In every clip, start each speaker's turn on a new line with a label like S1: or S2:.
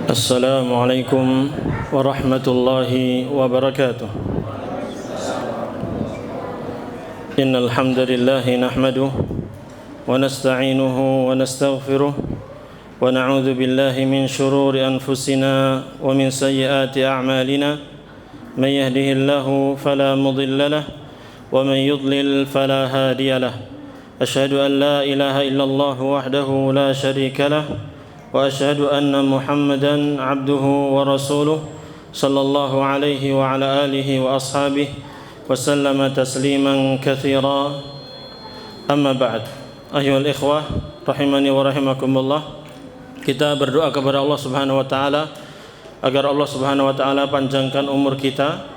S1: السلام عليكم ورحمة الله وبركاته. إن الحمد لله نحمده ونستعينه ونستغفره ونعوذ بالله من شرور أنفسنا ومن سيئات أعمالنا. من يهده الله فلا مضل له ومن يضلل فلا هادي له. أشهد أن لا إله إلا الله وحده لا شريك له وأشهد أن محمدًا عبده ورسوله صلى الله عليه وعلى آله وأصحابه وسلم تسليمًا كثيرًا. أما بعد, أيها الإخوة rahimani wa rahimakumullah. Kita berdoa kepada Allah Subhanahu wa taala agar Allah Subhanahu wa taala panjangkan umur kita,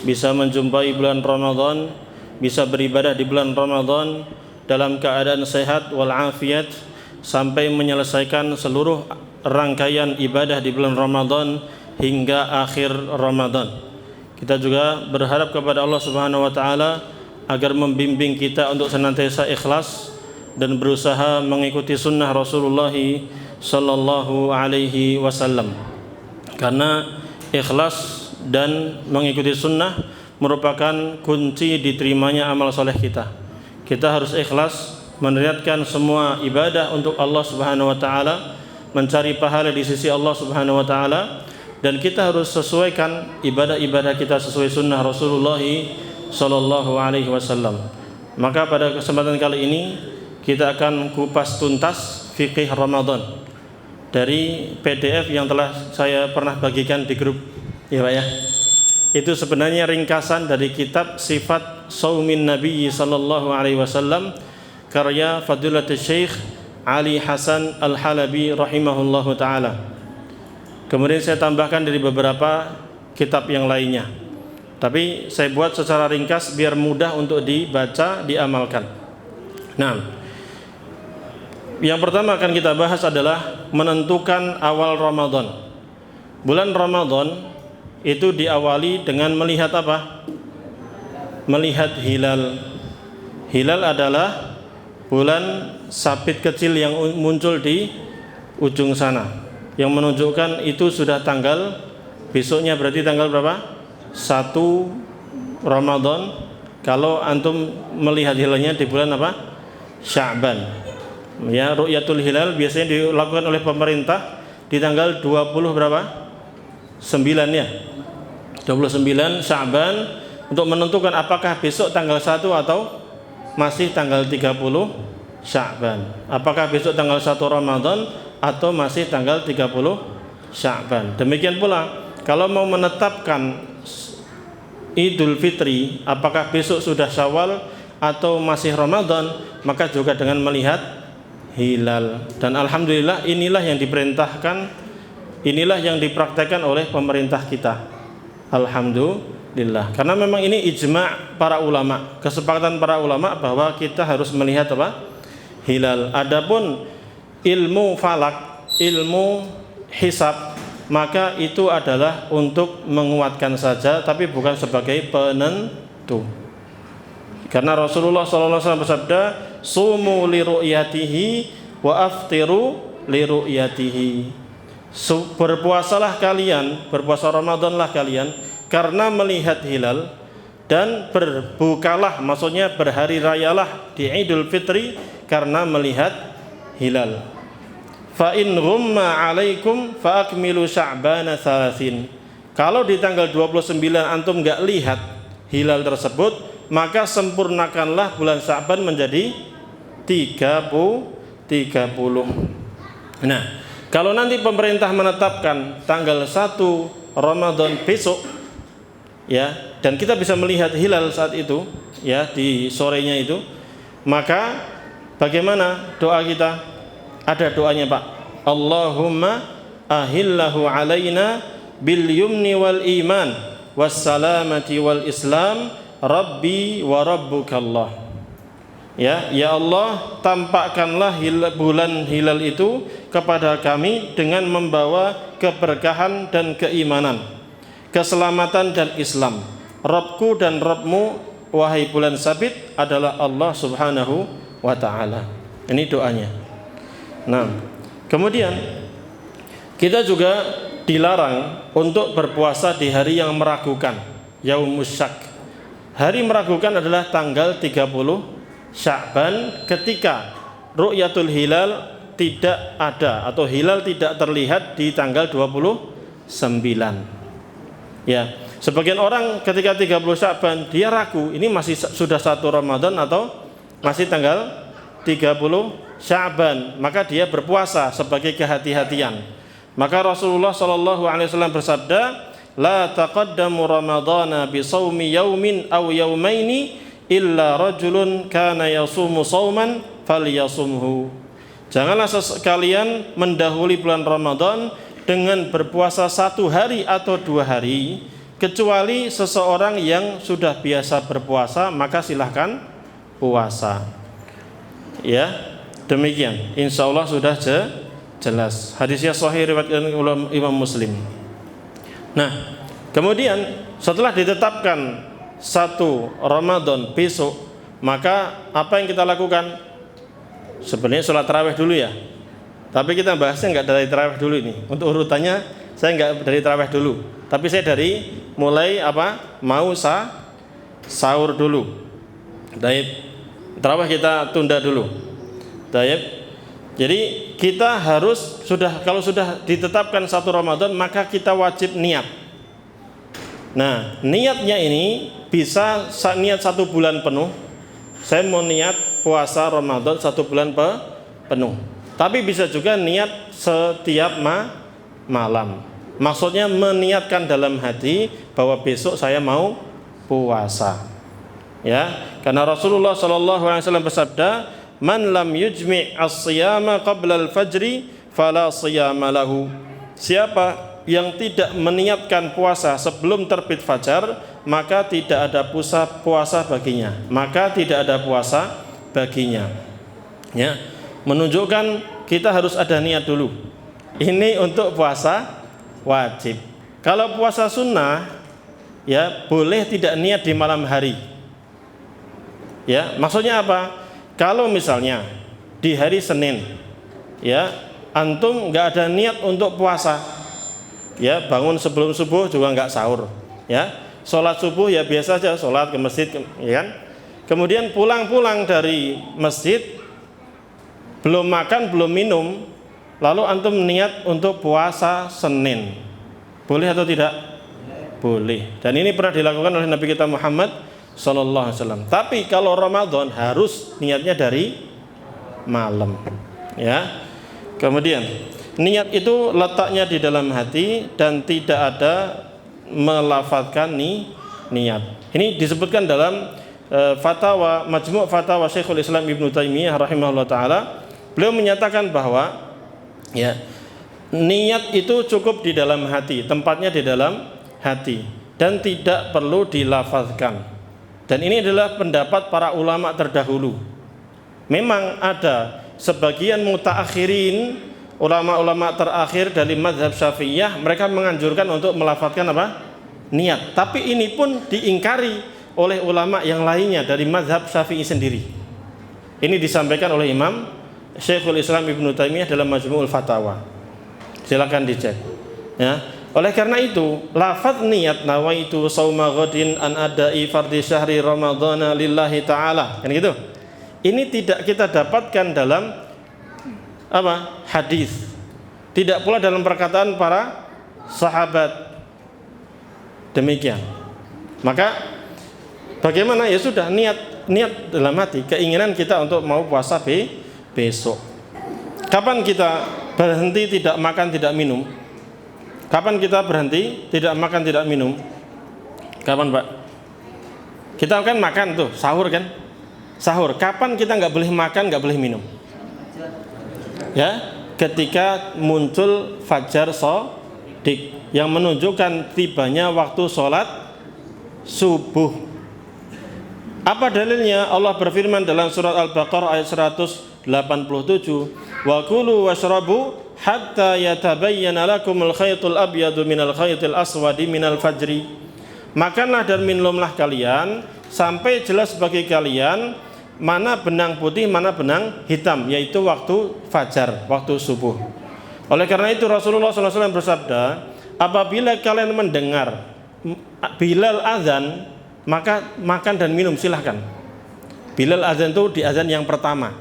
S1: bisa menjumpai bulan Ramadan, bisa beribadah di bulan Ramadan dalam keadaan sehat wal afiat sampai menyelesaikan seluruh rangkaian ibadah di bulan Ramadan hingga akhir Ramadan. Kita juga berharap kepada Allah Subhanahu wa taala agar membimbing kita untuk senantiasa ikhlas dan berusaha mengikuti sunnah Rasulullah sallallahu alaihi wasallam. Karena ikhlas dan mengikuti sunnah merupakan kunci diterimanya amal soleh kita. Kita harus ikhlas meniatkan semua ibadah untuk Allah Subhanahu wa taala, mencari pahala di sisi Allah Subhanahu wa taala, dan kita harus sesuaikan ibadah-ibadah kita sesuai sunnah Rasulullah sallallahu alaihi wasallam. Maka pada kesempatan kali ini kita akan kupas tuntas fikih Ramadan dari PDF yang telah saya pernah bagikan di grup, ya Pak ya. Itu sebenarnya ringkasan dari kitab Sifat Shaumin Nabi sallallahu alaihi wasallam karya Fadilatul Syekh Ali Hasan Al-Halabi rahimahullahu ta'ala. Kemudian saya tambahkan dari beberapa kitab yang lainnya, tapi saya buat secara ringkas biar mudah untuk dibaca, diamalkan. Nah, yang pertama akan kita bahas adalah menentukan awal Ramadan. Bulan Ramadan itu diawali dengan melihat apa? Melihat hilal. Hilal adalah bulan sabit kecil yang muncul di ujung sana, yang menunjukkan itu sudah tanggal besoknya, berarti tanggal berapa? 1 Ramadan. Kalau antum melihat hilalnya di bulan apa? Sya'ban. Ya, ru'yatul hilal biasanya dilakukan oleh pemerintah di tanggal 20 berapa? 9 ya. 29 Sya'ban untuk menentukan apakah besok tanggal 1 atau masih tanggal 30 Sya'ban. Apakah besok tanggal 1 Ramadan atau masih tanggal 30 Sya'ban. Demikian pula kalau mau menetapkan Idul Fitri, apakah besok sudah Syawal atau masih Ramadan, maka juga dengan melihat hilal. Dan alhamdulillah inilah yang diperintahkan, inilah yang dipraktekkan oleh pemerintah kita. Alhamdulillah. Karena memang ini ijma' para ulama, kesepakatan para ulama bahwa kita harus melihat apa? Hilal. Adapun ilmu falak, ilmu hisab, maka itu adalah untuk menguatkan saja, tapi bukan sebagai penentu. Karena Rasulullah SAW bersabda, "Sumu li ru'yatihi wa aftiru li ru'yatihi." Berpuasalah kalian, berpuasa Ramadanlah kalian karena melihat hilal, dan berbukalah, maksudnya berhari rayalah di Idul Fitri karena melihat hilal. Fa in ghumma alaikum fa akmilu sya'bana 30. Kalau di tanggal 29 antum enggak lihat hilal tersebut, maka sempurnakanlah bulan Sya'ban menjadi 30. Nah, kalau nanti pemerintah menetapkan tanggal 1 Ramadan besok, ya, dan kita bisa melihat hilal saat itu, ya, di sorenya itu, maka bagaimana doa kita? Ada doanya, Pak. Allahumma ahillahu alaina bil yumni wal iman was salamati wal islam rabbi wa rabbukallah. Ya, ya Allah, tampakkanlah bulan hilal itu kepada kami dengan membawa keberkahan dan keimanan, keselamatan dan Islam. Rabbku dan Rabbmu, wahai bulan sabit, adalah Allah Subhanahu wa ta'ala. Ini doanya. Nah, kemudian kita juga dilarang untuk berpuasa di hari yang meragukan, yaumus syak. Hari meragukan adalah tanggal 30 Sya'ban ketika ru'yatul hilal tidak ada atau hilal tidak terlihat di tanggal 29. Ya, sebagian orang ketika 30 Sya'ban dia ragu, ini masih sudah 1 Ramadan atau masih tanggal 30 Sya'ban, maka dia berpuasa sebagai kehati-hatian. Maka Rasulullah SAW bersabda, la taqaddamu ramadhana bi shaumi yaumin aw yaumaini illa rajulun kana yasumu shauman falyasumhu. Janganlah sekalian mendahului bulan Ramadan dengan berpuasa 1 hari atau 2 hari, kecuali seseorang yang sudah biasa berpuasa, maka silahkan puasa. Ya, demikian. Insya Allah sudah jelas. Hadisnya sahih riwayat Imam Muslim. Nah, kemudian setelah ditetapkan 1 Ramadan besok, maka apa yang kita lakukan? Sebenarnya sholat tarawih dulu ya. Tapi kita bahasnya nggak dari tarawih dulu ini. Untuk urutannya saya nggak dari tarawih dulu. Tapi saya dari mulai mau sahur dulu. Tarawih kita tunda dulu. Jadi kita harus kalau sudah ditetapkan 1 Ramadan, maka kita wajib niat. Nah, niatnya ini bisa niat 1 bulan penuh. Saya mau niat puasa Ramadan 1 bulan penuh. Tapi bisa juga niat setiap malam. Maksudnya meniatkan dalam hati bahwa besok saya mau puasa. Ya, karena Rasulullah SAW bersabda, man lam yujmi' as-siyama qabla al-fajri fala siyama lahu. Siapa yang tidak meniatkan puasa sebelum terbit fajar, maka tidak ada puasa baginya. Ya, menunjukkan kita harus ada niat dulu. Ini untuk puasa wajib. Kalau puasa sunnah, ya boleh tidak niat di malam hari. Ya, maksudnya apa? Kalau misalnya di hari Senin, ya antum nggak ada niat untuk puasa, ya bangun sebelum subuh juga nggak sahur, ya sholat subuh ya biasa aja, sholat ke masjid, ya kan? Kemudian pulang dari masjid, belum makan belum minum, lalu antum niat untuk puasa Senin, boleh atau tidak? Boleh. Dan ini pernah dilakukan oleh Nabi kita Muhammad Sallallahu Alaihi Wasallam. Tapi kalau Ramadan harus niatnya dari malam, ya. Kemudian niat itu letaknya di dalam hati dan tidak ada melafadzkan niat. Ini disebutkan dalam Majmu' Fatawa Syekhul Islam Ibnu Taimiyah rahimahullah taala. Beliau menyatakan bahwa ya niat itu cukup di dalam hati, tempatnya di dalam hati dan tidak perlu dilafadzkan. Dan ini adalah pendapat para ulama terdahulu. Memang ada sebagian mutaakhirin, ulama-ulama terakhir dari mazhab Syafi'iyah, mereka menganjurkan untuk melafadzkan niat. Tapi ini pun diingkari oleh ulama yang lainnya dari mazhab Syafi'i sendiri. Ini disampaikan oleh Imam Syekhul Islam Ibnu Taimiyah dalam Majmu'ul Fatawa. Silakan dicek. Ya. Oleh karena itu, lafaz niat nawaitu shauma ghadin an adai fardhi syahri ramadhana lillahi ta'ala, kan gitu. Ini tidak kita dapatkan dalam hadis. Tidak pula dalam perkataan para sahabat. Demikian. Maka bagaimana? Ya sudah, niat dalam hati, keinginan kita untuk mau puasa besok. Kapan kita berhenti tidak makan tidak minum? Kapan kita berhenti tidak makan tidak minum? Kapan, Pak? Kita kan makan tuh, sahur kan? Sahur. Kapan kita nggak boleh makan, nggak boleh minum? Ya, ketika muncul fajar shadiq yang menunjukkan tibanya waktu sholat subuh. Apa dalilnya? Allah berfirman dalam surat Al-Baqarah ayat 187, wa kulu washrabu hatta yatabayyana lakumul khaytul abyadu minal khaytil aswadi minal fajri. Makanlah dan minumlah kalian sampai jelas bagi kalian mana benang putih, mana benang hitam, yaitu waktu fajar, waktu subuh. Oleh karena itu Rasulullah SAW bersabda, apabila kalian mendengar Bilal azan, maka makan dan minum silahkan. Bilal azan itu di azan yang pertama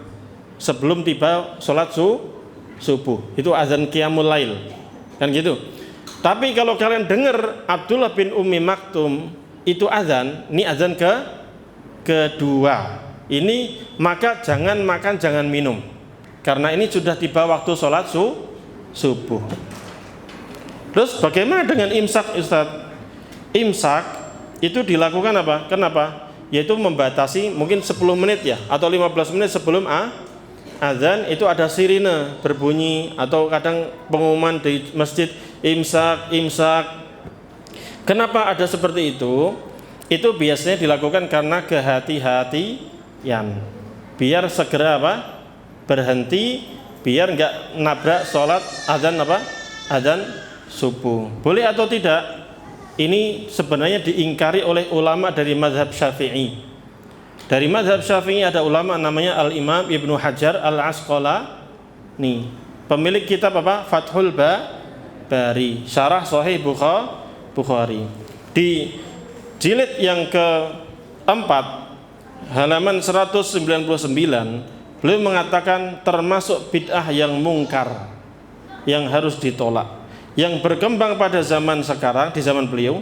S1: sebelum tiba sholat subuh, itu azan qiyamul lail, kan gitu. Tapi kalau kalian dengar Abdullah bin Ummi Maktum itu azan, ini azan kedua, ini maka jangan makan, jangan minum, karena ini sudah tiba waktu sholat subuh. Terus bagaimana dengan imsak, Ustaz? Imsak itu dilakukan apa? Kenapa? Yaitu membatasi mungkin 10 menit ya, atau 15 menit sebelum azan itu ada sirine berbunyi, atau kadang pengumuman di masjid imsak, imsak. Kenapa ada seperti itu? Itu biasanya dilakukan karena kehati-hatian, biar segera berhenti, biar nggak nabrak sholat azan subuh. Boleh atau tidak? Ini sebenarnya diingkari oleh ulama dari mazhab Syafi'i. Dari mazhab Syafi'i ada ulama namanya Al-Imam Ibnu Hajar Al-Asqalani, pemilik kitab Fathul Bari, syarah Sahih Bukhari. Di jilid yang keempat halaman 199 beliau mengatakan termasuk bid'ah yang mungkar, yang harus ditolak, yang berkembang pada zaman sekarang, di zaman beliau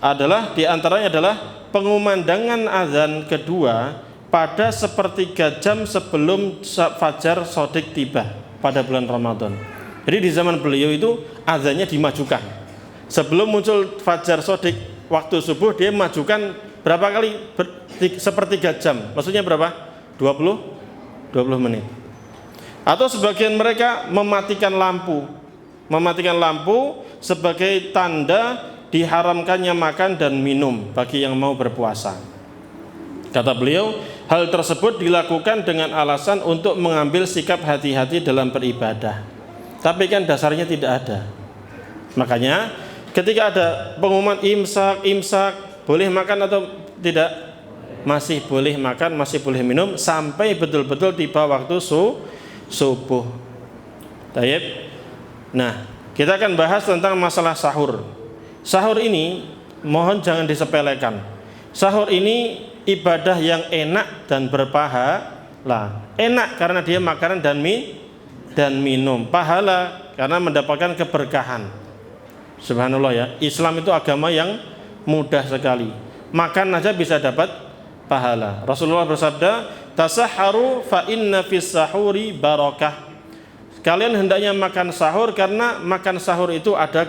S1: adalah diantaranya adalah pengumandangan azan kedua pada sepertiga jam sebelum fajar shadiq tiba pada bulan Ramadan. Jadi di zaman beliau itu azannya dimajukan sebelum muncul fajar shadiq, waktu subuh dia majukan berapa kali? Sepertiga jam, maksudnya berapa? 20 menit. Atau sebagian mereka mematikan lampu sebagai tanda diharamkannya makan dan minum bagi yang mau berpuasa. Kata beliau, hal tersebut dilakukan dengan alasan untuk mengambil sikap hati-hati dalam beribadah. Tapi kan dasarnya tidak ada. Makanya ketika ada pengumuman imsak, boleh makan atau tidak? Masih boleh makan, masih boleh minum sampai betul-betul tiba waktu subuh. Tayyib. Nah, kita akan bahas tentang masalah sahur. Sahur ini mohon jangan disepelekan. Sahur ini ibadah yang enak dan berpahala. Enak karena dia makanan dan minum. Pahala karena mendapatkan keberkahan. Subhanallah ya, Islam itu agama yang mudah sekali. Makan aja bisa dapat pahala. Rasulullah bersabda, "Tasahharu fa inna fis sahuri barakah." Kalian hendaknya makan sahur karena makan sahur itu ada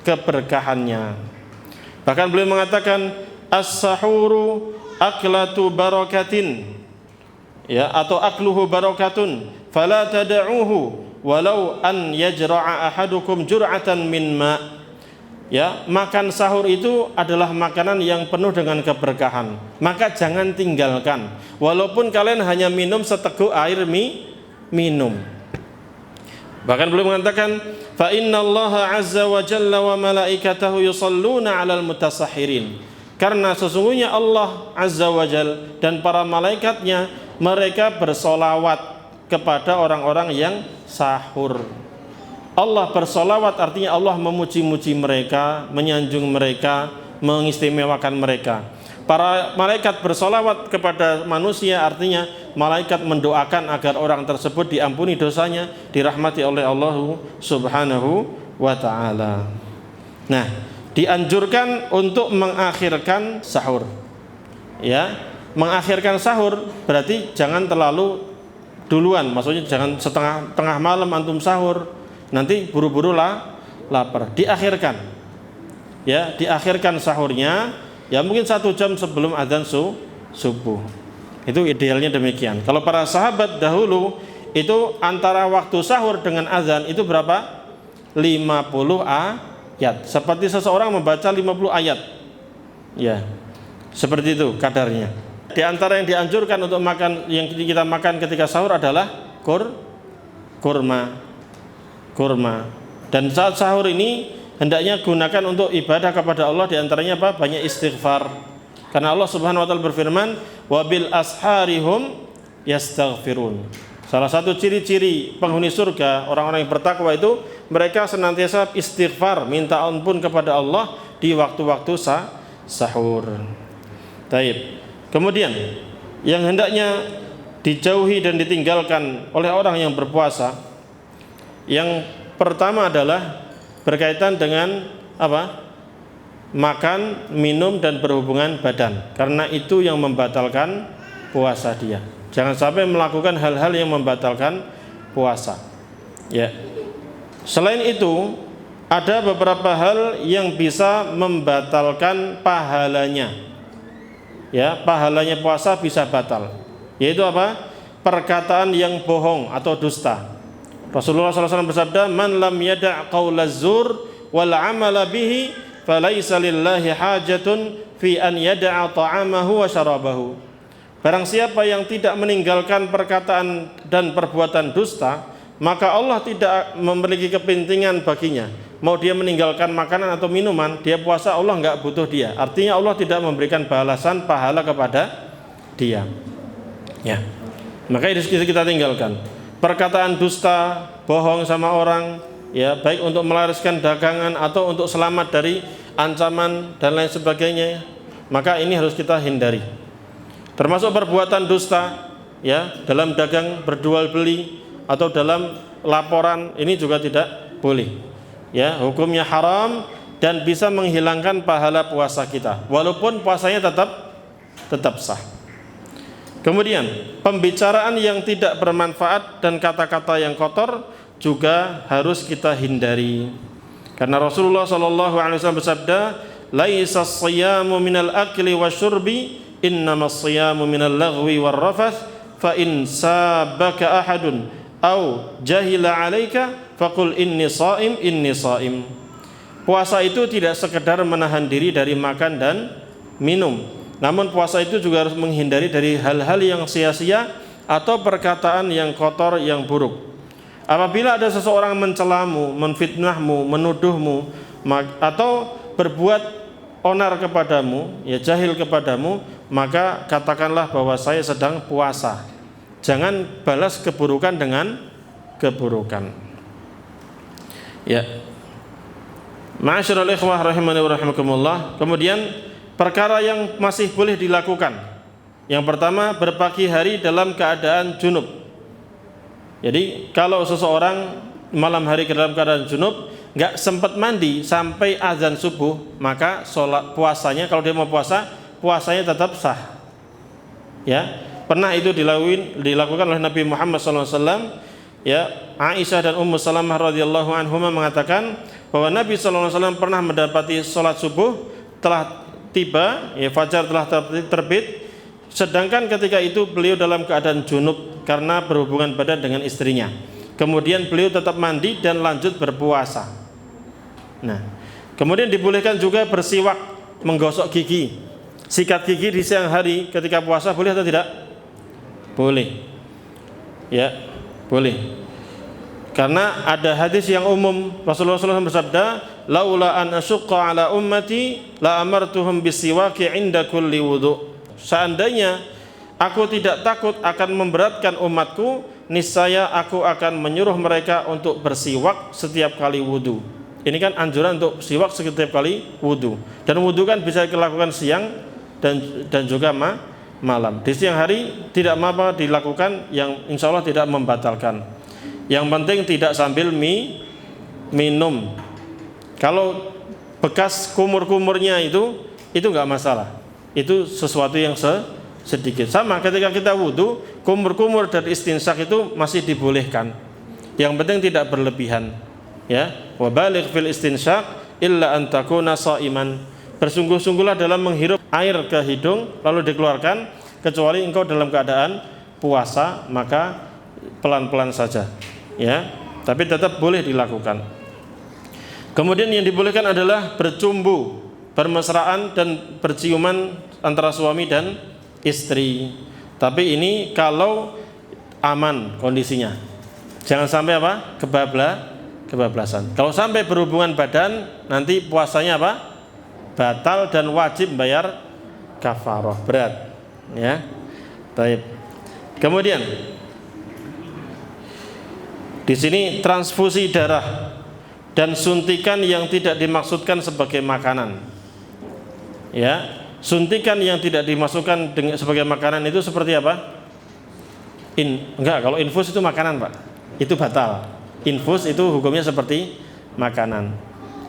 S1: keberkahannya. Bahkan beliau mengatakan as-sahuru aklatu barakatin, ya, atau akluhu barakatun, fala tad'uhu walau an yajra'a ahadukum jur'atan min ma. Ya, makan sahur itu adalah makanan yang penuh dengan keberkahan. Maka jangan tinggalkan walaupun kalian hanya minum seteguk air minum. Bahkan beliau mengatakan fa innallaha azza wa jalla wa malaikatahu yusalluna 'alal mutasahhirin. Karena sesungguhnya Allah azza wa jalla dan para malaikatnya mereka bersolawat kepada orang-orang yang sahur. Allah bersolawat artinya Allah memuji-muji mereka, menyanjung mereka, mengistimewakan mereka. Para malaikat bersolawat kepada manusia artinya malaikat mendoakan agar orang tersebut diampuni dosanya, dirahmati oleh Allah subhanahu wa ta'ala. Nah, dianjurkan untuk mengakhirkan sahur. Ya, mengakhirkan sahur berarti jangan terlalu duluan, maksudnya jangan tengah malam antum sahur, nanti buru-buru lapar. Diakhirkan. Ya, diakhirkan sahurnya. Ya mungkin 1 jam sebelum azan subuh. Itu idealnya demikian. Kalau para sahabat dahulu itu antara waktu sahur dengan azan itu berapa? 50 ayat. Seperti seseorang membaca 50 ayat. Ya. Seperti itu kadarnya. Di antara yang dianjurkan untuk makan, yang kita makan ketika sahur adalah kurma. Dan saat sahur ini hendaknya gunakan untuk ibadah kepada Allah, di antaranya apa? Banyak istighfar. Karena Allah Subhanahu wa taala berfirman, "Wabil asharihum yastaghfirun." Salah satu ciri-ciri penghuni surga, orang-orang yang bertakwa itu mereka senantiasa istighfar, minta ampun kepada Allah di waktu-waktu sahur. Taib. Kemudian yang hendaknya dijauhi dan ditinggalkan oleh orang yang berpuasa, yang pertama adalah berkaitan dengan apa? Makan, minum dan berhubungan badan, karena itu yang membatalkan puasa dia. Jangan sampai melakukan hal-hal yang membatalkan puasa. Ya. Selain itu, ada beberapa hal yang bisa membatalkan pahalanya. Ya, pahalanya puasa bisa batal. Yaitu apa? Perkataan yang bohong atau dusta. Rasulullah SAW bersabda, "Man lam yada' qaulaz zur wal 'amala bihi, falaisa lillahi hajatun fi an yada'a ta'amahu wa syarabahu." Barang siapa yang tidak meninggalkan perkataan dan perbuatan dusta, maka Allah tidak memiliki kepentingan baginya. Mau dia meninggalkan makanan atau minuman, dia puasa, Allah nggak butuh dia. Artinya Allah tidak memberikan balasan pahala kepada dia. Ya, maka itu kita tinggalkan. Perkataan dusta, bohong sama orang, ya, baik untuk melariskan dagangan atau untuk selamat dari ancaman dan lain sebagainya, maka ini harus kita hindari. Termasuk perbuatan dusta, ya, dalam dagang berjual beli atau dalam laporan, ini juga tidak boleh. Ya, hukumnya haram dan bisa menghilangkan pahala puasa kita, walaupun puasanya tetap sah. Kemudian pembicaraan yang tidak bermanfaat dan kata-kata yang kotor juga harus kita hindari. Karena Rasulullah SAW bersabda, "Laisa as-siyamu minal akli wasyurbi, innamas siyamu minal laghwi warrafath, fa in sabaka ahadun au jahila 'alaika faqul inni shaim." Puasa itu tidak sekedar menahan diri dari makan dan minum, namun puasa itu juga harus menghindari dari hal-hal yang sia-sia atau perkataan yang kotor, yang buruk. Apabila ada seseorang mencelamu, menfitnahmu, menuduhmu, atau berbuat onar kepadamu, ya, jahil kepadamu, maka katakanlah bahwa saya sedang puasa. Jangan balas keburukan dengan keburukan. Ya. Ma'asyiral ikhwah rahimani wa rahimakumullah. Kemudian perkara yang masih boleh dilakukan. Yang pertama, berpagi hari dalam keadaan junub. Jadi kalau seseorang malam hari dalam keadaan junub, nggak sempat mandi sampai azan subuh, maka sholat puasanya, kalau dia mau puasa, puasanya tetap sah. Ya, pernah itu dilakukan oleh Nabi Muhammad SAW. Ya, Aisyah dan Ummu Salamah radhiyallahu anhuma mengatakan bahwa Nabi SAW pernah mendapati sholat subuh telah tiba, ya, fajar telah terbit, sedangkan ketika itu beliau dalam keadaan junub karena berhubungan badan dengan istrinya. Kemudian beliau tetap mandi dan lanjut berpuasa. Nah, kemudian dibolehkan juga bersiwak, menggosok gigi, sikat gigi di siang hari ketika puasa, boleh atau tidak? Boleh. Ya, boleh. Karena ada hadis yang umum, Rasulullah SAW bersabda, "Laula an asyqa ala ummati la amartuhum bisiwaki 'inda kulli wudu." Seandainya aku tidak takut akan memberatkan umatku, niscaya aku akan menyuruh mereka untuk bersiwak setiap kali wudu. Ini kan anjuran untuk siwak setiap kali wudu. Dan wudu kan bisa dilakukan siang dan juga malam. Di siang hari tidak apa dilakukan, yang insya Allah tidak membatalkan. Yang penting tidak sambil minum. Kalau bekas kumur-kumurnya itu nggak masalah. Itu sesuatu yang sedikit. Sama ketika kita wudu, kumur-kumur dan istinsak itu masih dibolehkan. Yang penting tidak berlebihan. Ya, wa baligh fil istinsak illa an takuna shaiman. Bersungguh-sungguhlah dalam menghirup air ke hidung lalu dikeluarkan, kecuali engkau dalam keadaan puasa, maka pelan-pelan saja. Ya, tapi tetap boleh dilakukan. Kemudian yang dibolehkan adalah bercumbu, bermesraan dan berciuman antara suami dan istri. Tapi ini kalau aman kondisinya. Jangan sampai apa? Kebablasan. Kalau sampai berhubungan badan, nanti puasanya apa? Batal dan wajib bayar kafarah, berat. Ya. Baik. Kemudian Di sini transfusi darah dan suntikan yang tidak dimaksudkan sebagai makanan. Ya, suntikan yang tidak dimasukkan sebagai makanan itu seperti apa? Enggak, kalau infus itu makanan, Pak. Itu batal. Infus itu hukumnya seperti makanan.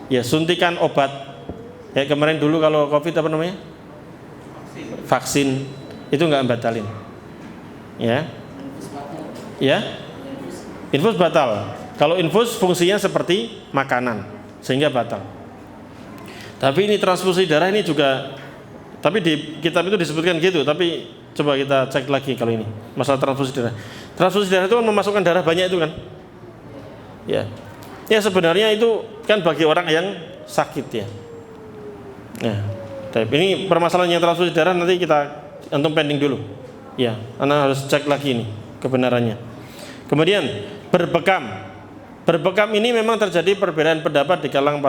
S1: Ya, suntikan obat. Ya, kemarin dulu kalau Covid apa namanya? Vaksin. Itu enggak batalin. Ya. Ya. Infus batal. Kalau infus fungsinya seperti makanan, sehingga batal. Tapi ini transfusi darah ini juga, tapi di kitab itu disebutkan gitu, tapi coba kita cek lagi kalau ini masalah transfusi darah. Transfusi darah itu kan memasukkan darah banyak itu kan? Ya. Ya sebenarnya itu kan bagi orang yang sakit ya. Nah, ini permasalahan yang transfusi darah nanti kita antum pending dulu. Ya, Anda harus cek lagi ini kebenarannya. Kemudian berbekam. Berbekam ini memang terjadi perbedaan pendapat di kalangan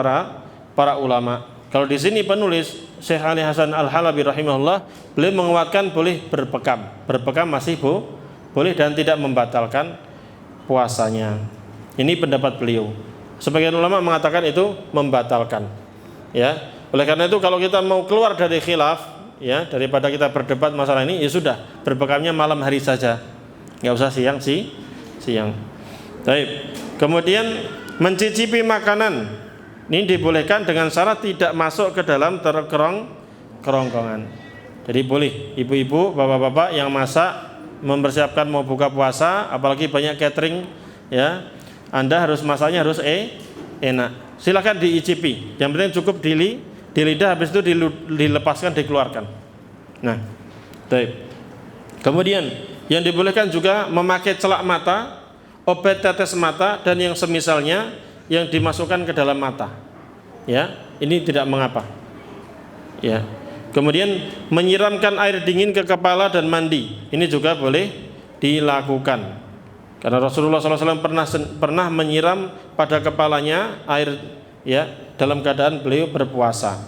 S1: para ulama. Kalau di sini penulis Syekh Ali Hasan Al-Halabi rahimahullah, beliau menguatkan boleh berbekam. Berbekam masih boleh dan tidak membatalkan puasanya. Ini pendapat beliau. Sebagian ulama mengatakan itu membatalkan. Ya. Oleh karena itu kalau kita mau keluar dari khilaf, ya, daripada kita berdebat masalah ini, ya sudah, berbekamnya malam hari saja. Enggak usah siang. Baik. Kemudian mencicipi makanan ini dibolehkan dengan syarat tidak masuk ke dalam kerongkongan. Jadi boleh ibu-ibu, bapak-bapak yang masak, mempersiapkan mau buka puasa, apalagi banyak catering, ya, Anda harus masaknya harus enak. Silakan diicipi. Yang penting cukup di lidah, habis itu dilepaskan, dikeluarkan. Nah, baik. Kemudian yang dibolehkan juga memakai celak mata, obat tetes mata dan yang semisalnya yang dimasukkan ke dalam mata. Ya, ini tidak mengapa. Ya. Kemudian menyiramkan air dingin ke kepala dan mandi. Ini juga boleh dilakukan. Karena Rasulullah SAW pernah menyiram pada kepalanya air, ya, dalam keadaan beliau berpuasa.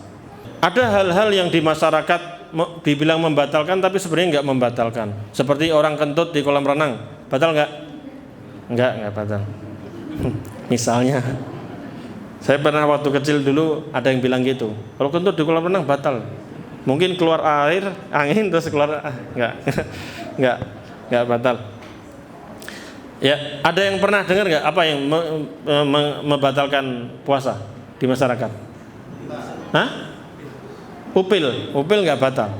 S1: Ada hal-hal yang di masyarakat dibilang membatalkan tapi sebenarnya enggak membatalkan. Seperti orang kentut di kolam renang. Batal enggak? Enggak batal. Misalnya saya pernah waktu kecil dulu ada yang bilang gitu, kalau kentut di kolam renang batal. Mungkin keluar air, angin terus keluar, enggak batal. Ya, ada yang pernah dengar enggak apa yang membatalkan puasa di masyarakat? Hah? Upil enggak batal.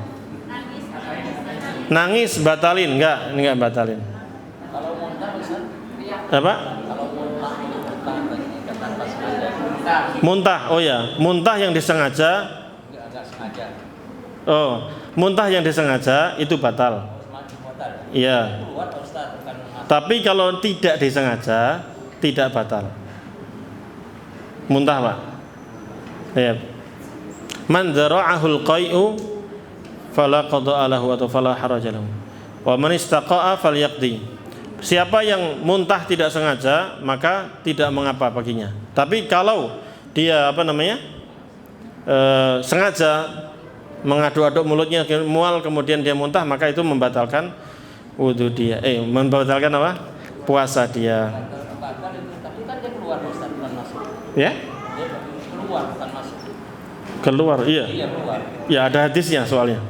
S1: Nangis batalin enggak batalin. Apa? Muntah, oh ya, muntah yang disengaja. Oh, muntah yang disengaja itu batal. Iya. Tapi kalau tidak disengaja tidak batal. Muntah, Pak. Ya. Man zara'ahul qai'u fala qada'a lahu atau fala haraja lahu. Wa man istaqa'a falyaqdi. Siapa yang muntah tidak sengaja maka tidak mengapa baginya. Tapi kalau dia sengaja mengaduk-aduk mulutnya mual kemudian dia muntah, maka itu membatalkan wudu dia. Membatalkan apa? Puasa dia.
S2: Tapi kan dia keluar Ustaz, bukan masuk.
S1: Ya?
S2: Dia keluar bukan masuk.
S1: Keluar, iya.
S2: Iya, keluar.
S1: Ya ada hadisnya soalnya.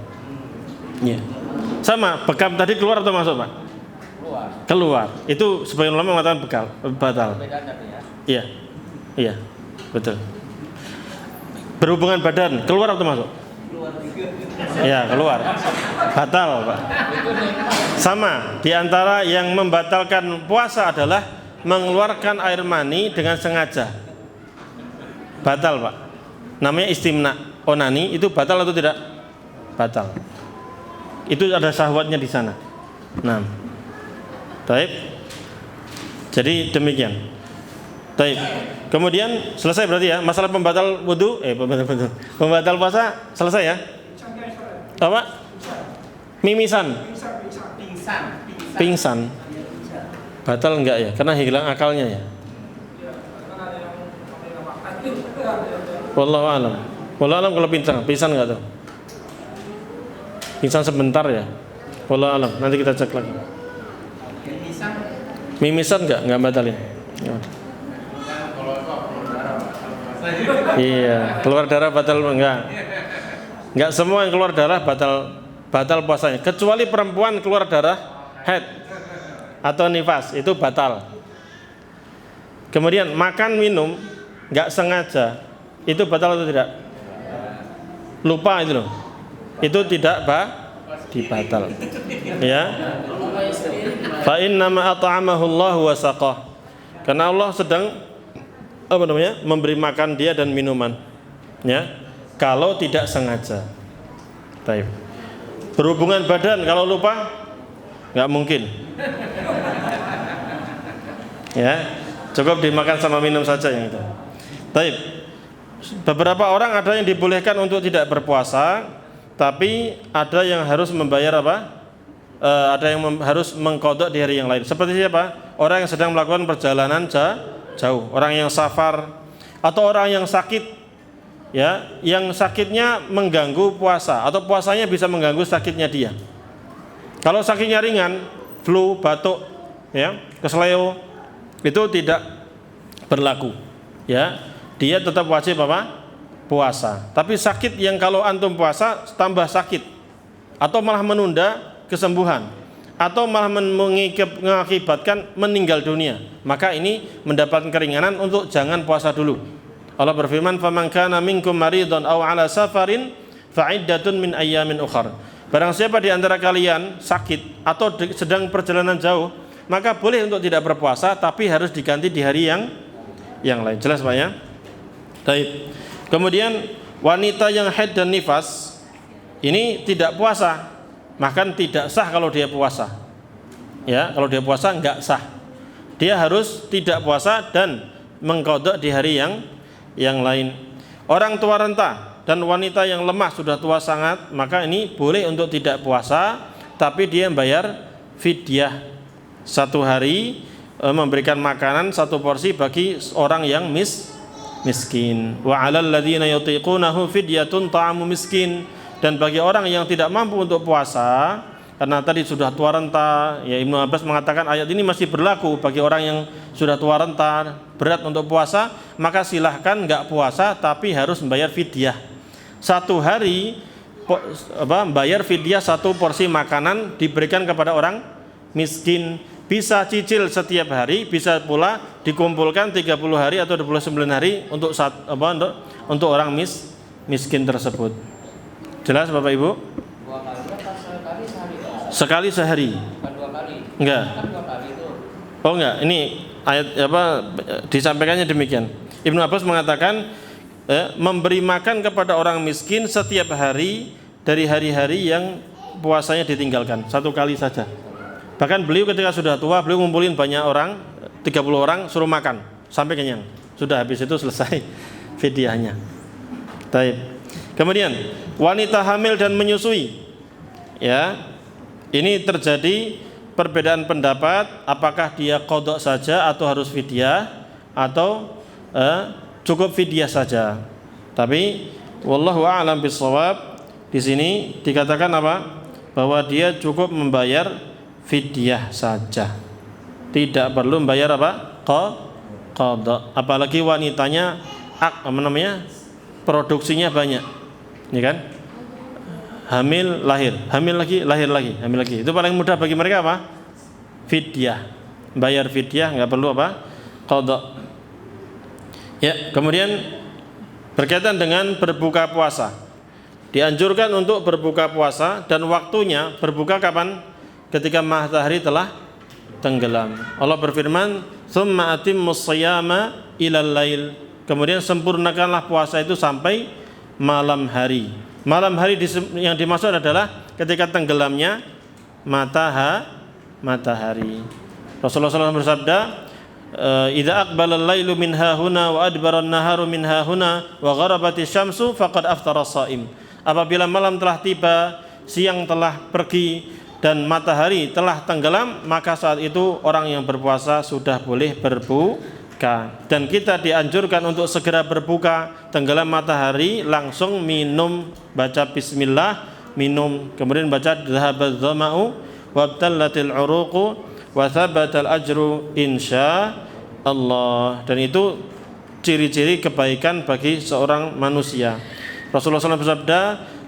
S1: Iya. Sama, bekam tadi keluar atau masuk, Pak? Keluar. Itu sebagian ulama mengatakan batal. Iya. Iya. Betul. Berhubungan badan, keluar atau masuk? Iya, keluar. Batal, Pak. Sama, di antara yang membatalkan puasa adalah mengeluarkan air mani dengan sengaja. Batal, Pak. Namanya istimna, onani, itu batal atau tidak? Batal. Itu ada syahwatnya di sana. Nah. Baik. Jadi demikian. Baik. Kemudian selesai berarti ya masalah pembatal wudu, pembatal puasa selesai ya? Apa? Mimisan. Pingsan. Batal enggak ya? Karena hilang akalnya ya. Wallahu alam. Wallahu alam kalau pingsan enggak tahu. Pingsan sebentar ya. Wallahu alam. Nanti kita cek lagi. Mimisan enggak batalin. Iya, keluar darah batal enggak? Enggak semua yang keluar darah batal puasanya, kecuali perempuan keluar darah haid atau nifas itu batal. Kemudian makan minum enggak sengaja itu batal atau tidak? Lupa itu loh. Itu tidak dibatal. Ya. Fa innama at'amahu Allah wa saqah. Karena Allah sedang memberi makan dia dan minuman. Ya. Kalau tidak sengaja. Baik. Berhubungan badan kalau lupa enggak mungkin. Ya. Cukup dimakan sama minum saja yang itu. Baik. Beberapa orang ada yang dibolehkan untuk tidak berpuasa, tapi ada yang harus membayar ada yang harus mengqadha di hari yang lain. Seperti siapa? Orang yang sedang melakukan perjalanan jauh, orang yang safar atau orang yang sakit, ya, yang sakitnya mengganggu puasa atau puasanya bisa mengganggu sakitnya dia. Kalau sakitnya ringan, flu, batuk, ya, kesleo, itu tidak berlaku, ya. Dia tetap wajib puasa. Tapi sakit yang kalau antum puasa tambah sakit atau malah menunda kesembuhan atau malah mengakibatkan meninggal dunia, maka ini mendapatkan keringanan untuk jangan puasa dulu. Allah berfirman, "Faman kana minkum maridun aw ala safarin fa iddatun min ayyamin ukhar." Barang siapa di antara kalian sakit atau sedang perjalanan jauh, maka boleh untuk tidak berpuasa tapi harus diganti di hari yang lain. Jelas Pak ya? Baik. Kemudian wanita yang haid dan nifas ini tidak puasa, bahkan tidak sah kalau dia puasa. Ya, kalau dia puasa enggak sah. Dia harus tidak puasa dan mengqadha di hari yang lain. Orang tua renta dan wanita yang lemah sudah tua sangat, maka ini boleh untuk tidak puasa, tapi dia membayar fidyah 1 hari, memberikan makanan 1 porsi bagi orang yang miskin. Wa 'alal ladzina yutiqunahu fidyatun ta'amu miskin. Dan bagi orang yang tidak mampu untuk puasa, karena tadi sudah tua renta, ya Ibnu Abbas mengatakan ayat ini masih berlaku bagi orang yang sudah tua renta, berat untuk puasa, maka silahkan enggak puasa tapi harus membayar fidyah. 1 hari bayar fidyah 1 porsi makanan diberikan kepada orang miskin. Bisa cicil setiap hari, bisa pula dikumpulkan 30 hari atau 29 hari untuk orang miskin tersebut. Jelas Bapak Ibu?
S2: 2 kali atau sekali sehari?
S1: Sekali sehari.
S2: Bukan 2 kali.
S1: Enggak.
S2: Kan 2 kali itu.
S1: Oh enggak, ini ayat disampaikannya demikian. Ibnu Abbas mengatakan memberi makan kepada orang miskin setiap hari dari hari-hari yang puasanya ditinggalkan, 1 kali saja. Bahkan beliau ketika sudah tua, beliau ngumpulin banyak orang, 30 orang, suruh makan sampai kenyang. Sudah habis itu selesai fidyahnya. Baik. Kemudian wanita hamil dan menyusui. Ya. Ini terjadi perbedaan pendapat apakah dia qadha saja atau harus fidyah atau cukup fidyah saja. Tapi wallahu a'lam bishawab, di sini dikatakan bahwa dia cukup membayar fidyah saja, tidak perlu membayar qadha. Apalagi wanitanya produksinya banyak, ya kan? Hamil lahir, hamil lagi, lahir lagi, hamil lagi. Itu paling mudah bagi mereka fidyah, bayar fidyah, nggak perlu qadha. Ya, kemudian berkaitan dengan berbuka puasa, dianjurkan untuk berbuka puasa dan waktunya berbuka kapan? Ketika matahari telah tenggelam. Allah berfirman, "Tsumma atimmus shiyama ilal lail." Kemudian sempurnakanlah puasa itu sampai malam hari. Malam hari yang dimaksud adalah ketika tenggelamnya matahari. Rasulullah SAW bersabda, "Idza aqbala al-lailu min hahuna wa adbara an-naharu min hahuna wa gharabatis syamsu faqad aftara as-shaim." Apabila malam telah tiba, siang telah pergi dan matahari telah tenggelam, maka saat itu orang yang berpuasa sudah boleh berbuka. Dan kita dianjurkan untuk segera berbuka. Tenggelam matahari langsung minum, baca bismillah, minum, kemudian baca dhahabadz dhama'u wabtallatil uruqu wa thabatal ajru insya Allah. Dan itu ciri-ciri kebaikan bagi seorang manusia. Rasulullah SAW bersabda,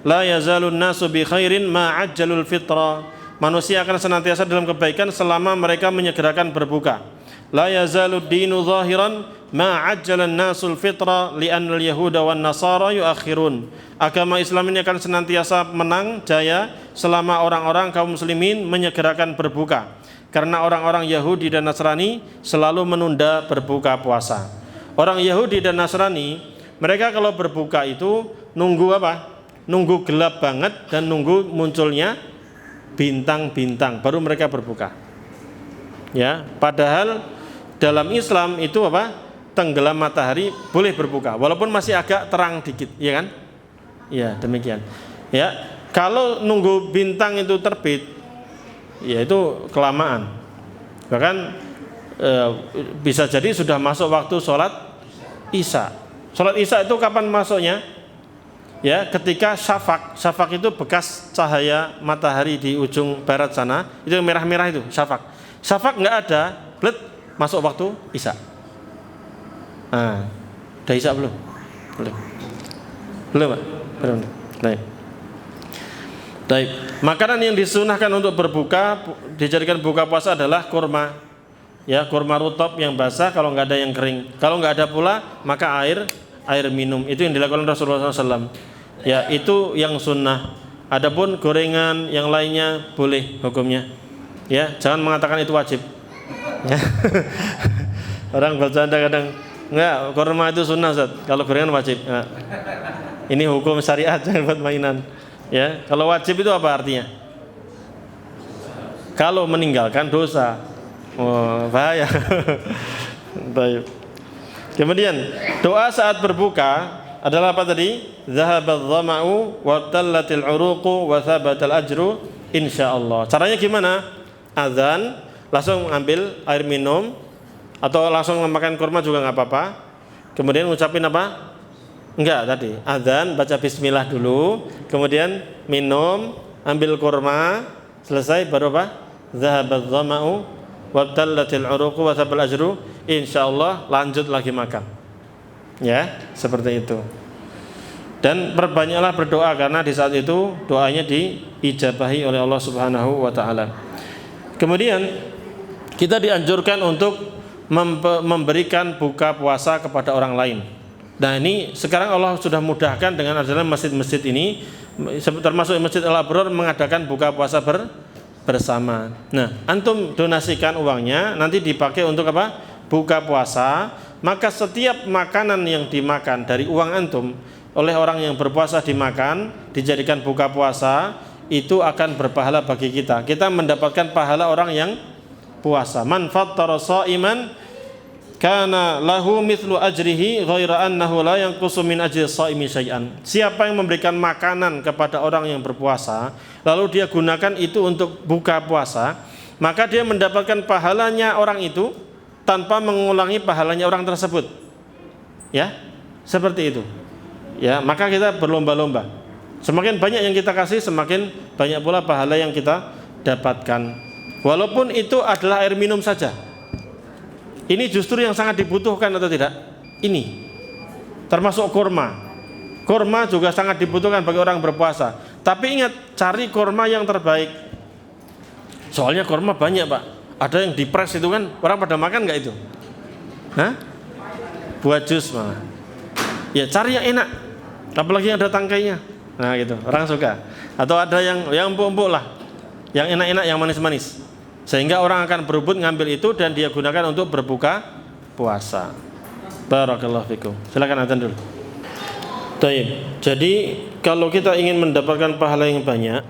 S1: la yazalun nasu bi khairin ma ajjalul fitra. Manusia akan senantiasa dalam kebaikan selama mereka menyegerakan berbuka. La yazalud dinu zahiran ma ajjalan nasul fitra li'annal yahuda wan nasara yuakhirun. Agama Islam ini akan senantiasa menang jaya selama orang-orang kaum muslimin menyegerakan berbuka. Karena orang-orang Yahudi dan Nasrani selalu menunda berbuka puasa. Orang Yahudi dan Nasrani, mereka kalau berbuka itu nunggu apa? Nunggu gelap banget dan nunggu munculnya bintang-bintang baru mereka berbuka. Ya, padahal dalam Islam itu apa? Tenggelam matahari boleh berbuka walaupun masih agak terang dikit, ya kan? Ya, demikian. Ya, kalau nunggu bintang itu terbit, ya itu kelamaan. Bahkan bisa jadi sudah masuk waktu sholat Isya. Sholat Isya itu kapan masuknya? Ya, ketika syafaq itu bekas cahaya matahari di ujung barat sana, itu merah-merah itu syafaq nggak ada, blet masuk waktu Isya. Nah, udah Isya belum? Belum, Pak? Belum. Baik. Makanan yang disunahkan untuk berbuka, dijadikan buka puasa adalah kurma. Ya, kurma rutab yang basah kalau nggak ada yang kering. Kalau nggak ada pula, maka air minum. Itu yang dilakukan Rasulullah SAW. Ya, itu yang sunnah. Adapun gorengan yang lainnya boleh hukumnya. Ya, jangan mengatakan itu wajib. Ya. Orang bercanda kadang, enggak, kurma itu sunnah, Ustaz. Kalau gorengan wajib. Nah, ini hukum syariat, jangan buat mainan. Ya, kalau wajib itu apa artinya? Kalau meninggalkan dosa. Oh, bahaya. Baik. Kemudian doa saat berbuka adalah apa tadi? Zahabadz dhama'u wa tallatil 'uruqu wa thabatal ajru insyaallah. Caranya gimana? Azan, langsung ambil air minum atau langsung makan kurma juga enggak apa-apa. Kemudian ngucapin apa? Enggak tadi. Azan, baca bismillah dulu, kemudian minum, ambil kurma, selesai baru apa? Zahabadz dhama'u wa tallatil 'uruqu wa thabatal ajru insyaallah, lanjut lagi makan. Ya, seperti itu. Dan perbanyaklah berdoa karena di saat itu doanya diijabahi oleh Allah Subhanahu wa taala. Kemudian kita dianjurkan untuk memberikan buka puasa kepada orang lain. Nah, ini sekarang Allah sudah mudahkan dengan adanya masjid-masjid ini, termasuk Masjid Al-Abrar mengadakan buka puasa bersama. Nah, antum donasikan uangnya nanti dipakai untuk apa? Buka puasa. Maka setiap makanan yang dimakan dari uang antum oleh orang yang berpuasa dimakan, dijadikan buka puasa, itu akan berpahala bagi kita. Kita mendapatkan pahala orang yang puasa. Man fattara sha'iman kana lahu mithlu ajrihi ghaira annahu la yanqusu min ajri shaimi syai'an. Siapa yang memberikan makanan kepada orang yang berpuasa, lalu dia gunakan itu untuk buka puasa, maka dia mendapatkan pahalanya orang itu tanpa mengulangi pahalanya orang tersebut. Ya, seperti itu. Ya, maka kita berlomba-lomba. Semakin banyak yang kita kasih, semakin banyak pula pahala yang kita dapatkan. Walaupun itu adalah air minum saja. Ini justru yang sangat dibutuhkan atau tidak? Ini termasuk kurma. Kurma juga sangat dibutuhkan bagi orang berpuasa. Tapi ingat, cari kurma yang terbaik. Soalnya kurma banyak, Pak. Ada yang dipres itu kan, orang pada makan nggak itu? Hah? Buat jus malah. Ya, cari yang enak. Apalagi yang ada tangkainya. Nah, gitu. Orang suka. Atau ada yang empuk-empuk lah. Yang enak-enak, yang manis-manis. Sehingga orang akan berebut ngambil itu dan dia gunakan untuk berbuka puasa. Barakallahu fikum. Silakan adzan dulu. Baik. Jadi kalau kita ingin mendapatkan pahala yang banyak,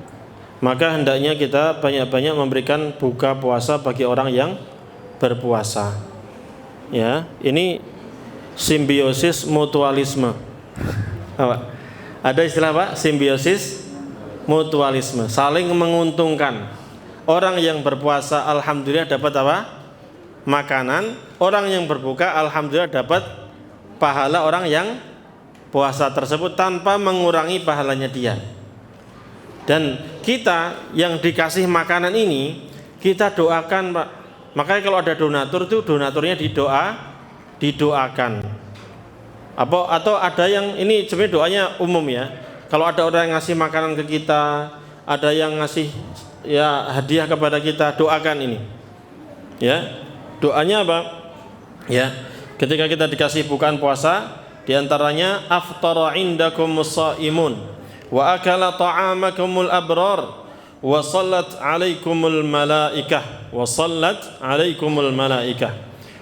S1: maka hendaknya kita banyak-banyak memberikan buka puasa bagi orang yang berpuasa. Ya, ini simbiosis mutualisme. Ada istilah apa? Simbiosis mutualisme, saling menguntungkan. Orang yang berpuasa alhamdulillah dapat apa? Makanan. Orang yang berbuka alhamdulillah dapat pahala orang yang puasa tersebut tanpa mengurangi pahalanya dia. Dan kita yang dikasih makanan ini, kita doakan, Pak. Makanya kalau ada donatur itu donaturnya didoakan. Atau ada yang ini sebenarnya doanya umum ya. Kalau ada orang yang ngasih makanan ke kita, ada yang ngasih ya hadiah kepada kita, doakan ini. Ya. Doanya apa? Ya. Ketika kita dikasih bukaan puasa, di antaranya aftara indakumus shaimun wa akala ta'amakumul abrar wa sallat 'alaikumul malaikah wa sallat 'alaikumul malaikah.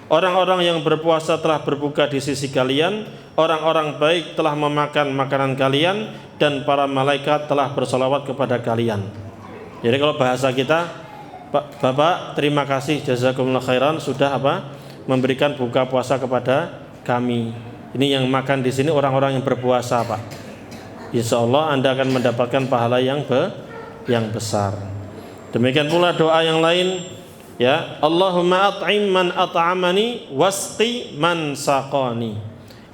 S1: Orang-orang yang berpuasa telah berbuka di sisi kalian, orang-orang baik telah memakan makanan kalian, dan para malaikat telah bersolawat kepada kalian. Jadi kalau bahasa kita, Bapak terima kasih jazakumullah khairan sudah memberikan buka puasa kepada kami. Ini yang makan di sini orang-orang yang berpuasa, Pak. Insya Allah Anda akan mendapatkan pahala yang besar. Demikian pula doa yang lain. Ya, Allahumma at'im man at'amani wasqi man saqani.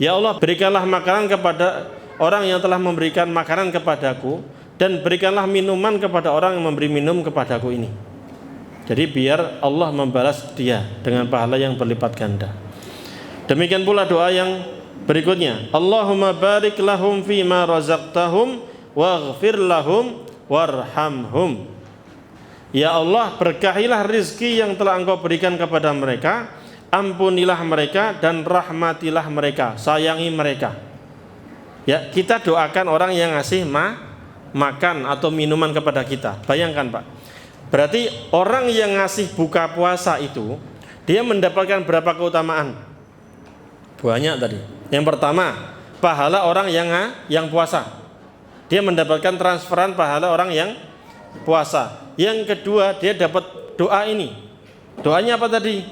S1: Ya Allah, berikanlah makanan kepada orang yang telah memberikan makanan kepadaku, dan berikanlah minuman kepada orang yang memberi minum kepadaku ini. Jadi biar Allah membalas dia dengan pahala yang berlipat ganda. Demikian pula doa yang berikutnya. Allahumma barik lahum fima razaqtahum waghfir lahum warhamhum. Ya Allah, berkahilah rizki yang telah Engkau berikan kepada mereka, ampunilah mereka dan rahmatilah mereka, sayangi mereka. Ya, kita doakan orang yang ngasih makan atau minuman kepada kita. Bayangkan, Pak. Berarti orang yang ngasih buka puasa itu, dia mendapatkan berapa keutamaan? Banyak tadi. Yang pertama, pahala orang yang puasa. Dia mendapatkan transferan pahala orang yang puasa. Yang kedua, dia dapat doa ini. Doanya apa tadi?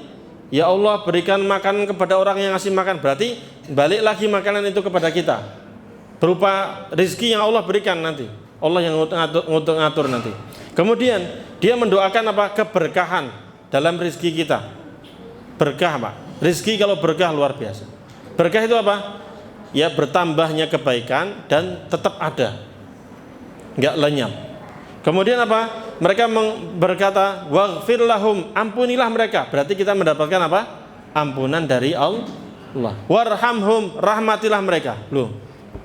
S1: Ya Allah, berikan makanan kepada orang yang ngasih makan. Berarti balik lagi makanan itu kepada kita, berupa rezeki yang Allah berikan nanti. Allah yang ngatur nanti. Kemudian dia mendoakan apa? Keberkahan dalam rezeki kita. Berkah, Pak. Rezeki kalau berkah luar biasa. Berkah itu apa? Ya bertambahnya kebaikan dan tetap ada, nggak lenyap. Kemudian apa? Mereka berkata, waghfir lahum, ampunilah mereka. Berarti kita mendapatkan apa? Ampunan dari Allah. Warhamhum, rahmatilah mereka. Loh,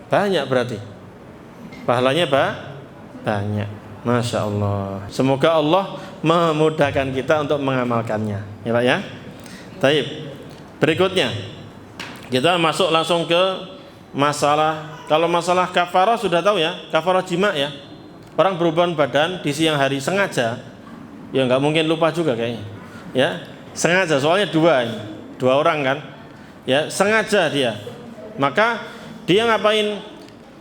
S1: banyak berarti. Pahalanya banyak. Masya Allah. Semoga Allah memudahkan kita untuk mengamalkannya. Ya Pak ya. Taib. Berikutnya, kita masuk langsung ke masalah. Kalau masalah kafarah sudah tahu ya, kafarah jima ya. Orang berhubungan badan di siang hari sengaja, ya nggak mungkin lupa juga kayaknya, ya sengaja, soalnya dua orang kan, ya sengaja dia, maka dia ngapain?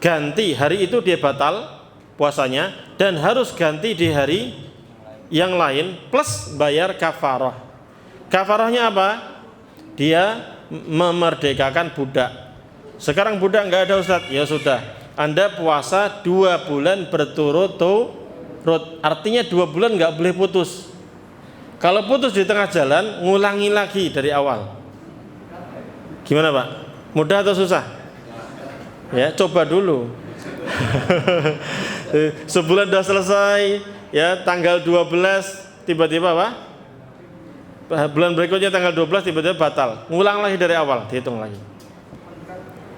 S1: Ganti hari itu dia batal puasanya dan harus ganti di hari yang lain plus bayar kafarah. Kafarahnya apa? Dia memerdekakan budak. Sekarang budak nggak ada Ustadz, ya sudah. Anda puasa 2 bulan berturut-turut, artinya 2 bulan nggak boleh putus. Kalau putus di tengah jalan, ngulangi lagi dari awal. Gimana Pak? Mudah atau susah? Ya, coba dulu. Sebulan sudah selesai, ya tanggal 12 tiba-tiba Pak? Bulan berikutnya tanggal 12 tiba-tiba batal. Ngulang lagi dari awal, dihitung lagi.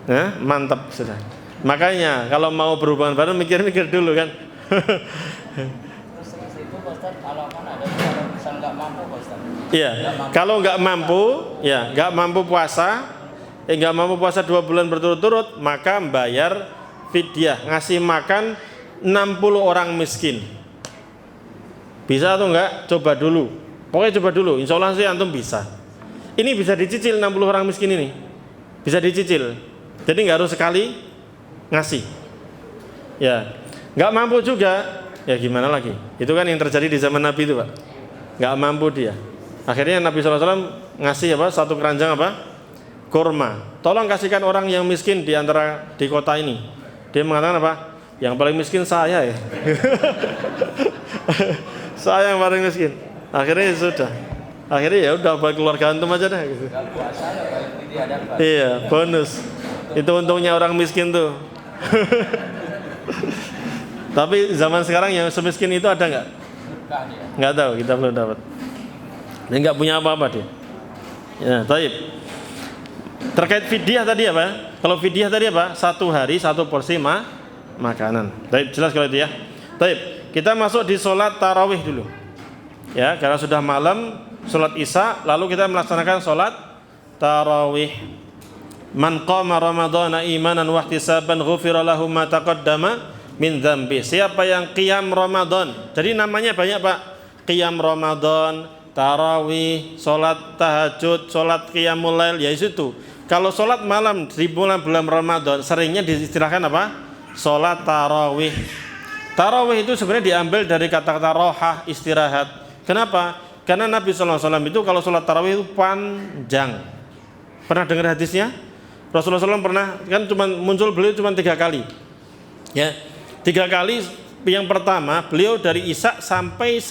S1: Nah, mantap sudah. Makanya kalau mau berhubungan badan mikir-mikir dulu kan.
S2: Terus itu Ustaz, kalau kan ada kalau misal nggak mampu Ustaz.
S1: Iya, kalau nggak mampu, ya nggak mampu puasa, nggak mampu puasa 2 bulan berturut-turut, maka bayar fidyah, ngasih makan 60 orang miskin. Bisa atau enggak? Coba dulu. Pokoknya coba dulu. Insya Allah sih antum bisa. Ini bisa dicicil 60 orang miskin ini. Bisa dicicil. Jadi nggak harus sekali ngasih, ya nggak mampu juga, ya gimana lagi? Itu kan yang terjadi di zaman Nabi itu Pak, nggak mampu dia. Akhirnya Nabi SAW ngasih apa? 1 keranjang apa? Kurma. Tolong kasihkan orang yang miskin di antara di kota ini. Dia mengatakan apa? Yang paling miskin saya ya. Saya yang paling miskin. Akhirnya sudah. Akhirnya ya udah bagi keluarga antum aja dah. Gitu. Iya, bonus. Itu untungnya orang miskin tuh. Tapi zaman sekarang yang semiskin itu ada nggak? Nggak tahu, kita belum dapat. Dia nggak punya apa-apa dia. Ya, taib. Terkait fidyah tadi apa? Kalau fidyah tadi apa? 1 hari 1 porsi makanan. Baik, jelas kalau itu ya. Baik, kita masuk di sholat tarawih dulu. Ya, karena sudah malam, sholat isya, lalu kita melaksanakan sholat tarawih. Man qama ramadhana imanan wa ihtisaban ghufira lahu ma taqaddama min dzambi. Siapa yang qiyam Ramadan. Jadi namanya banyak, Pak. Qiyam Ramadan, tarawih, sholat tahajud, sholat qiyamul lail, ya itu. Kalau sholat malam di bulan Ramadan seringnya diistilahkan apa? Sholat tarawih. Tarawih itu sebenarnya diambil dari kata-kata rohah, istirahat. Kenapa? Karena Nabi SAW itu kalau sholat tarawih itu panjang. Pernah dengar hadisnya? Rasulullah SAW pernah, kan muncul beliau cuma 3 kali. Ya, 3 kali. Yang pertama beliau dari isya sampai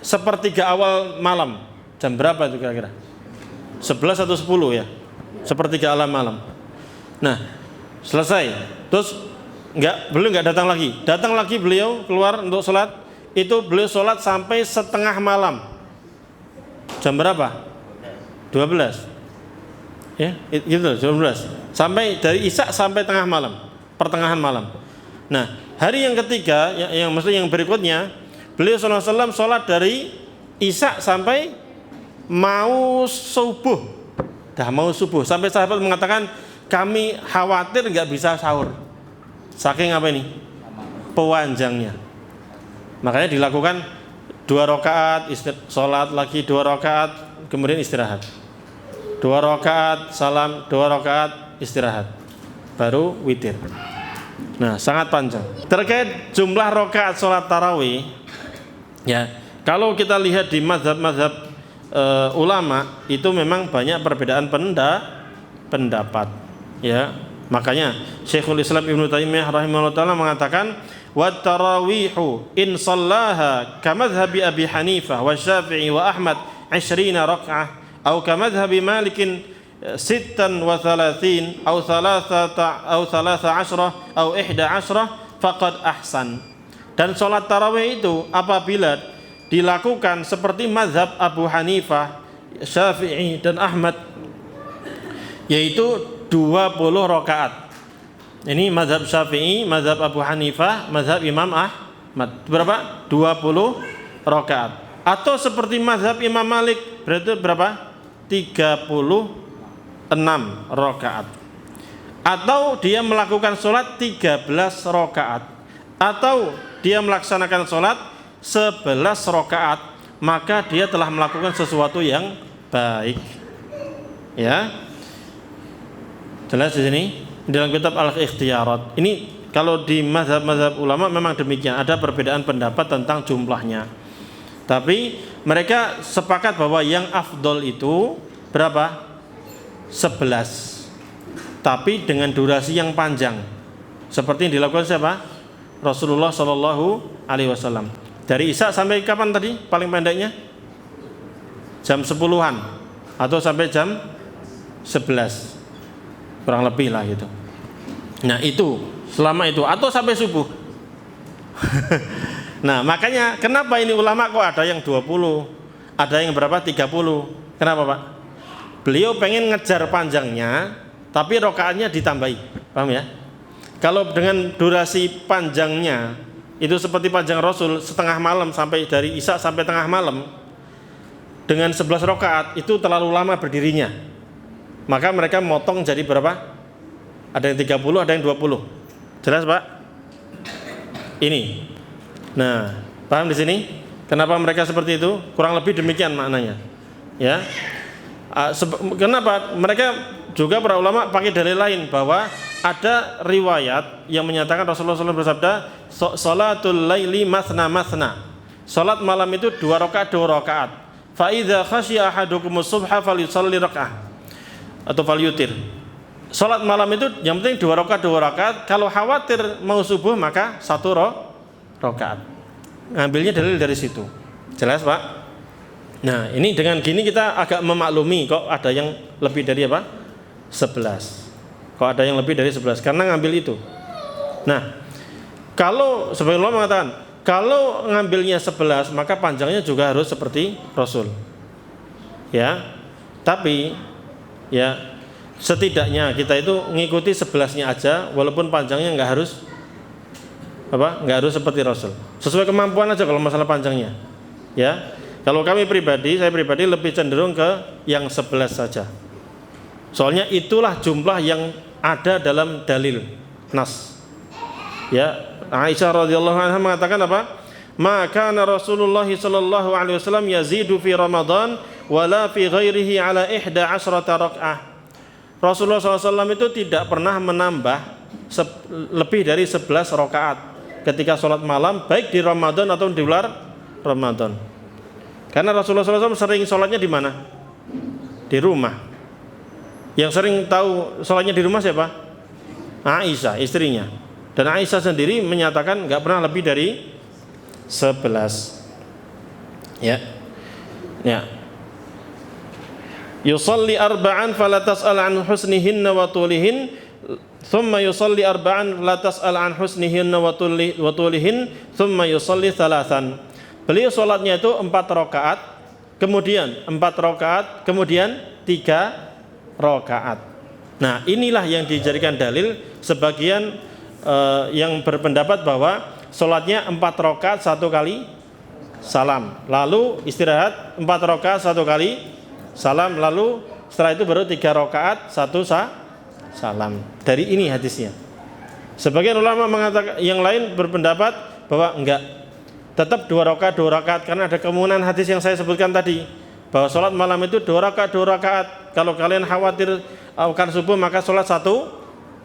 S1: sepertiga awal malam. Jam berapa itu kira-kira? 11 atau 10 ya? Sepertiga awal malam. Nah, selesai. Terus beliau nggak datang lagi. Datang lagi beliau keluar untuk sholat. Itu beliau sholat sampai setengah malam. Jam berapa? 12. Ya, gitu 12. Sampai dari isya sampai tengah malam, pertengahan malam. Nah, hari yang ketiga, yang maksudnya yang berikutnya, beliau SAW sholat dari isya sampai mau subuh. Dah mau subuh, sampai sahabat mengatakan kami khawatir nggak bisa sahur. Saking apa ini? Pewanjangnya. Makanya dilakukan 2 rakaat, sholat lagi 2 rakaat, kemudian istirahat. 2 rakaat, salam, 2 rakaat, istirahat. Baru witir. Nah, sangat panjang. Terkait jumlah rakaat sholat tarawih, ya, kalau kita lihat di mazhab-mazhab ulama itu memang banyak perbedaan pendapat. Ya, makanya Syekhul Islam Ibnu Taimiyah rahimahullah taala mengatakan wa tarawihu in shallaha kamadzhabi Abi Hanifah wa Syafi'i wa Ahmad 20 rak'ah atau kamadzhabi Malikin 36 atau 13 atau 11 faqad ahsan. Dan sholat tarawih itu apabila dilakukan seperti mazhab Abu Hanifah, Syafi'i dan Ahmad, yaitu 20 rakaat. Ini mazhab Syafi'i, mazhab Abu Hanifah, mazhab Imam Ahmad. Berapa? 20 rakaat. Atau seperti mazhab Imam Malik, berarti berapa? 36 rakaat. Atau dia melakukan sholat 13 rakaat. Atau dia melaksanakan sholat 11 rakaat, maka dia telah melakukan sesuatu yang baik. Ya, jelas di sini dalam kitab Al-Ikhtiyarat. Ini kalau di mazhab-mazhab ulama memang demikian, ada perbedaan pendapat tentang jumlahnya. Tapi mereka sepakat bahwa yang afdol itu berapa? 11. Tapi dengan durasi yang panjang. Seperti yang dilakukan siapa? Rasulullah Shallallahu Alaihi Wasallam. Dari isya sampai kapan tadi? Paling pendeknya jam 10-an atau sampai jam 11, kurang lebih lah gitu. Nah itu selama itu atau sampai subuh. Nah makanya kenapa ini ulama kok ada yang 20, ada yang berapa 30? Kenapa Pak? Beliau pengen ngejar panjangnya, tapi rokaatnya ditambahi, paham ya? Kalau dengan durasi panjangnya itu seperti panjang Rasul setengah malam sampai dari isya sampai tengah malam, dengan 11 rakaat itu terlalu lama berdirinya. Maka mereka motong jadi berapa? Ada yang 30, ada yang 20. Jelas Pak? Ini. Nah, paham di sini? Kenapa mereka seperti itu? Kurang lebih demikian maknanya. Ya. Kenapa? Mereka juga para ulama pakai dalil lain bahwa ada riwayat yang menyatakan Rasulullah SAW bersabda, "Salatul laili masna masna." Salat malam itu 2 rakaat 2 rakaat. Fa idza khasyiya ahadukumus subha falyusalli rak'ah atau falyutir. Salat malam itu yang penting 2 rakaat 2 rakaat. Kalau khawatir mau subuh maka 1 rakaat. Ngambilnya dalil dari situ. Jelas Pak? Nah, ini dengan gini kita agak memaklumi kok ada yang lebih dari apa? 11. Kok ada yang lebih dari 11 karena ngambil itu. Nah, kalau sebagian ulama mengatakan kalau ngambilnya 11 maka panjangnya juga harus seperti Rasul. Ya. Tapi ya setidaknya kita itu ngikuti 11-nya aja, walaupun panjangnya nggak harus seperti Rasul. Sesuai kemampuan aja kalau masalah panjangnya. Ya. Kalau saya pribadi lebih cenderung ke yang 11 saja. Soalnya itulah jumlah yang ada dalam dalil nas. Ya, Aisyah radhiyallahu anha mengatakan apa? Maka Rasulullah sallallahu alaihi wasallam yazidu fi Ramadan wala fi ghairihi ala 11 rakaah. Rasulullah SAW itu tidak pernah menambah lebih dari 11 rakaat ketika sholat malam, baik di Ramadan atau di luar Ramadan. Karena Rasulullah SAW sering sholatnya di mana? Di rumah. Yang sering tahu sholatnya di rumah siapa? Aisyah, istrinya. Dan Aisyah sendiri menyatakan nggak pernah lebih dari 11. Ya. Yusalli arba'an fala tas'al an husnihinna wa tulihin, thumma yusalli arba'an la tas'al an husnihinna wa tulihin, thumma yusalli thalathan. Beliau salatnya itu 4 rakaat, kemudian 4 rakaat, kemudian 3 rakaat. Nah, inilah yang dijadikan dalil sebagian yang berpendapat bahwa salatnya 4 rakaat 1 kali salam, lalu istirahat 4 rakaat 1 kali salam, lalu setelah itu baru 3 rakaat 1 salam. Dari ini hadisnya. Sebagian ulama mengatakan, yang lain berpendapat bahwa enggak, tetap 2 rakaat karena ada kemungkinan hadis yang saya sebutkan tadi bahwa sholat malam itu 2 rakaat. Kalau kalian khawatir akan subuh maka sholat 1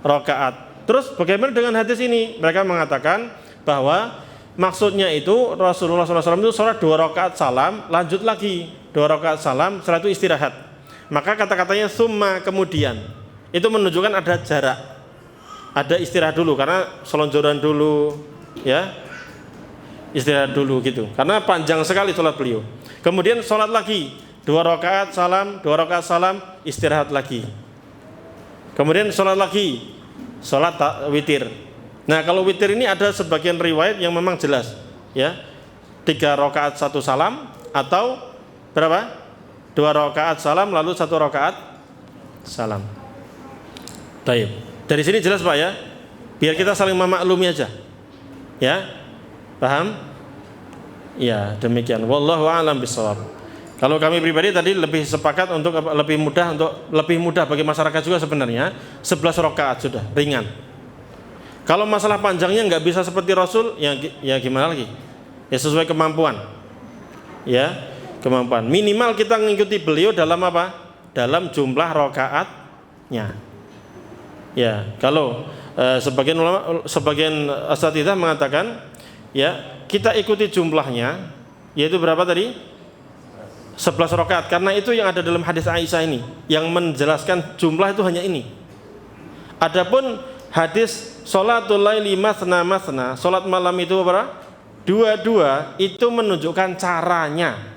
S1: rakaat. Terus bagaimana dengan hadis ini? Mereka mengatakan bahwa maksudnya itu Rasulullah SAW itu sholat 2 rakaat salam, lanjut lagi 2 rakaat salam, setelah itu istirahat. Maka kata-katanya summa, kemudian, itu menunjukkan ada jarak, ada istirahat dulu karena selonjoran dulu, ya, istirahat dulu gitu. Karena panjang sekali sholat beliau. Kemudian sholat lagi 2 rakaat salam, 2 rakaat salam, istirahat lagi. Kemudian sholat lagi, sholat witir. Nah, kalau witir ini ada sebagian riwayat yang memang jelas, ya, 3 rakaat 1 salam, atau berapa? 2 rakaat salam lalu 1 rakaat salam. Baik. Dari sini jelas Pak ya. Biar kita saling memaklumi aja. Ya. Paham? Ya, demikian. Wallahu a'lam bishawab. Kalau kami pribadi tadi lebih sepakat untuk lebih mudah bagi masyarakat juga sebenarnya 11 rakaat sudah ringan. Kalau masalah panjangnya nggak bisa seperti Rasul, ya gimana lagi? Ya sesuai kemampuan. Ya. Kemampuan minimal kita mengikuti beliau dalam apa? Dalam jumlah rakaatnya. Ya, kalau sebagian asatidzah mengatakan, ya kita ikuti jumlahnya, yaitu berapa tadi? 11 rakaat. Karena itu yang ada dalam hadis Aisyah ini, yang menjelaskan jumlah itu hanya ini. Adapun hadis sholatul laili masna masna, sholat malam itu berapa? 2 itu menunjukkan caranya,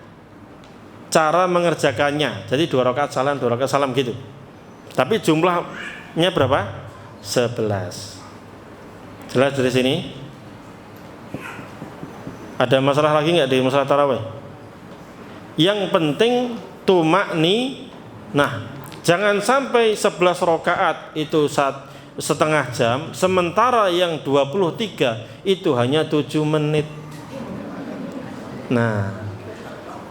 S1: cara mengerjakannya. Jadi 2 rakaat salam, 2 rakaat salam gitu. Tapi jumlahnya berapa? 11. Jelas dari sini? Ada masalah lagi nggak di masalah tarawih? Yang penting tumakni. Nah, jangan sampai 11 rakaat itu setengah jam, sementara yang 23 itu hanya 7 menit. Nah,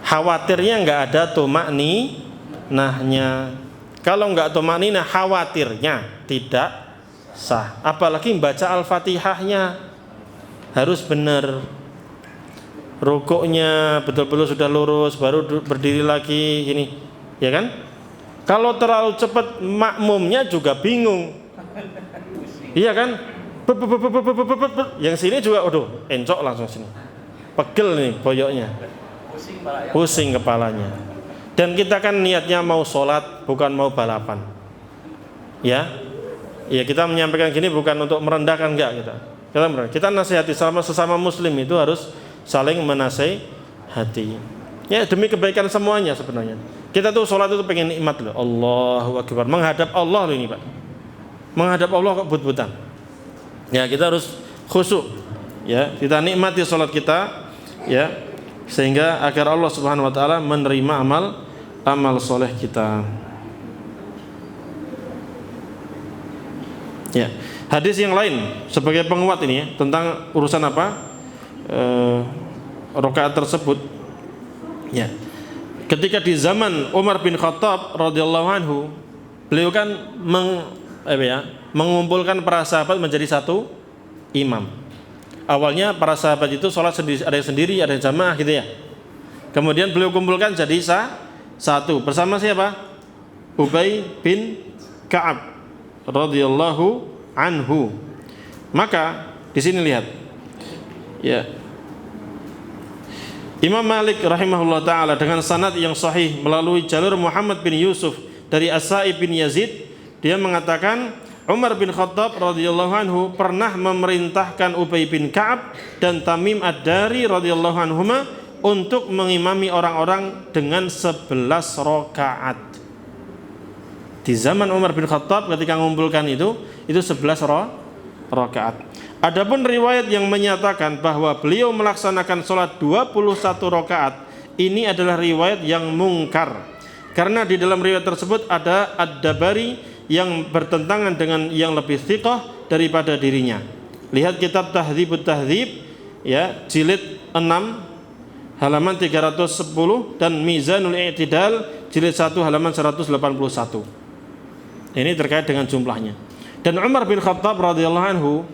S1: khawatirnya nggak ada tumakninahnya. Kalau nggak tumakninah, khawatirnya tidak sah. Apalagi baca Al-Fatihahnya harus benar, rukuknya betul-betul sudah lurus, baru berdiri lagi gini, ya kan? Kalau terlalu cepat makmumnya juga bingung, iya kan? Yang sini juga, aduh, encok langsung sini, pegel nih boyoknya. Pusing kepalanya. Dan kita kan niatnya mau sholat, bukan mau balapan. Ya, kita menyampaikan gini bukan untuk merendahkan, enggak kita nasihati sesama muslim itu harus saling menasihati. Ya, demi kebaikan semuanya sebenarnya. Kita tuh sholat itu pengen nikmat loh. Allahu Akbar, menghadap Allah loh ini Pak. Menghadap Allah kok but-butan. Ya, kita harus khusyuk. Ya, kita nikmati sholat kita. Ya. Sehingga agar Allah Subhanahu wa taala menerima amal soleh kita.
S3: Ya, hadis yang lain sebagai penguat ini ya, tentang urusan apa rakaat tersebut. Ya, ketika di zaman Umar bin Khattab radhiyallahu anhu, beliau kan mengumpulkan para sahabat menjadi satu imam. Awalnya para sahabat itu sholat sendiri, ada yang sendiri, ada yang jamaah gitu ya. Kemudian beliau kumpulkan jadi satu bersama siapa? Ubay bin Ka'ab radhiyallahu anhu. Maka di sini lihat, ya, Imam Malik rahimahullah taala dengan sanad yang sahih melalui jalur Muhammad bin Yusuf dari As-Sa'ib bin Yazid, dia mengatakan Umar bin Khattab radhiyallahu anhu pernah memerintahkan Ubay bin Ka'ab dan Tamim Ad-Dari radhiyallahu anhuma untuk mengimami orang-orang dengan 11 rakaat. Di zaman Umar bin Khattab ketika mengumpulkan itu 11 rakaat. Adapun riwayat yang menyatakan bahwa beliau melaksanakan sholat 21 rakaat, ini adalah riwayat yang mungkar. Karena di dalam riwayat tersebut ada Ad-Dabari yang bertentangan dengan yang lebih thiqah daripada dirinya. Lihat kitab Tahdzibut Tahdzib ya, jilid 6 halaman 310 dan Mizanul I'tidal jilid 1 halaman 181. Ini terkait dengan jumlahnya. Dan Umar bin Khattab radhiyallahu anhu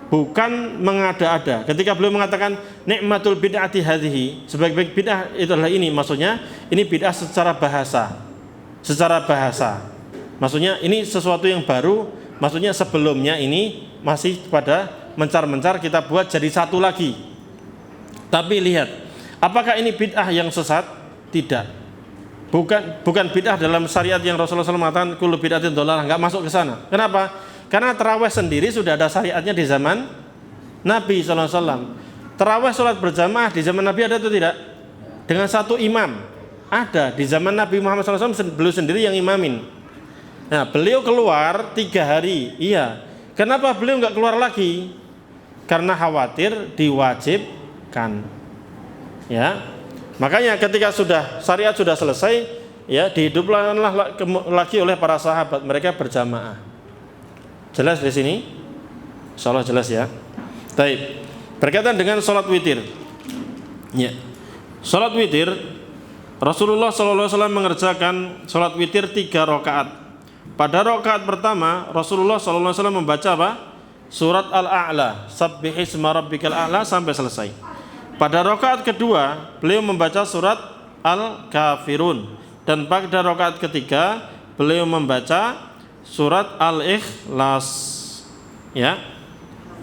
S3: bukan mengada-ada ketika beliau mengatakan nikmatul bid'ati hadhihi, sebaik-baik bid'ah itu adalah ini, maksudnya ini bid'ah secara bahasa. Maksudnya ini sesuatu yang baru, maksudnya sebelumnya ini masih pada mencar-mencar kita buat jadi satu lagi. Tapi lihat, apakah ini bid'ah yang sesat? Tidak. Bukan bid'ah dalam syariat yang Rasulullah SAW mengatakan kullu bid'atin dhalalah, enggak masuk ke sana. Kenapa? Karena tarawih sendiri sudah ada syariatnya di zaman Nabi SAW. Tarawih sholat berjamaah di zaman Nabi ada atau tidak? Dengan satu imam. Ada di zaman Nabi Muhammad SAW, beliau sendiri yang imamin. Nah, beliau keluar 3 hari. Iya. Kenapa beliau enggak keluar lagi? Karena khawatir diwajibkan. Ya. Makanya ketika syariat sudah selesai, ya dihidupkanlah lagi oleh para sahabat, mereka berjamaah. Jelas di sini? Insyaallah jelas ya. Baik. Berkaitan dengan salat witir. Ya. Salat witir Rasulullah SAW mengerjakan salat witir 3 rakaat. Pada rakaat pertama Rasulullah SAW membaca apa? Surat Al-A'la, Sabbihisma rabbikal a'la sampai selesai. Pada rakaat kedua beliau membaca surat Al-Kafirun, dan pada rakaat ketiga beliau membaca surat Al-Ikhlas. Ya.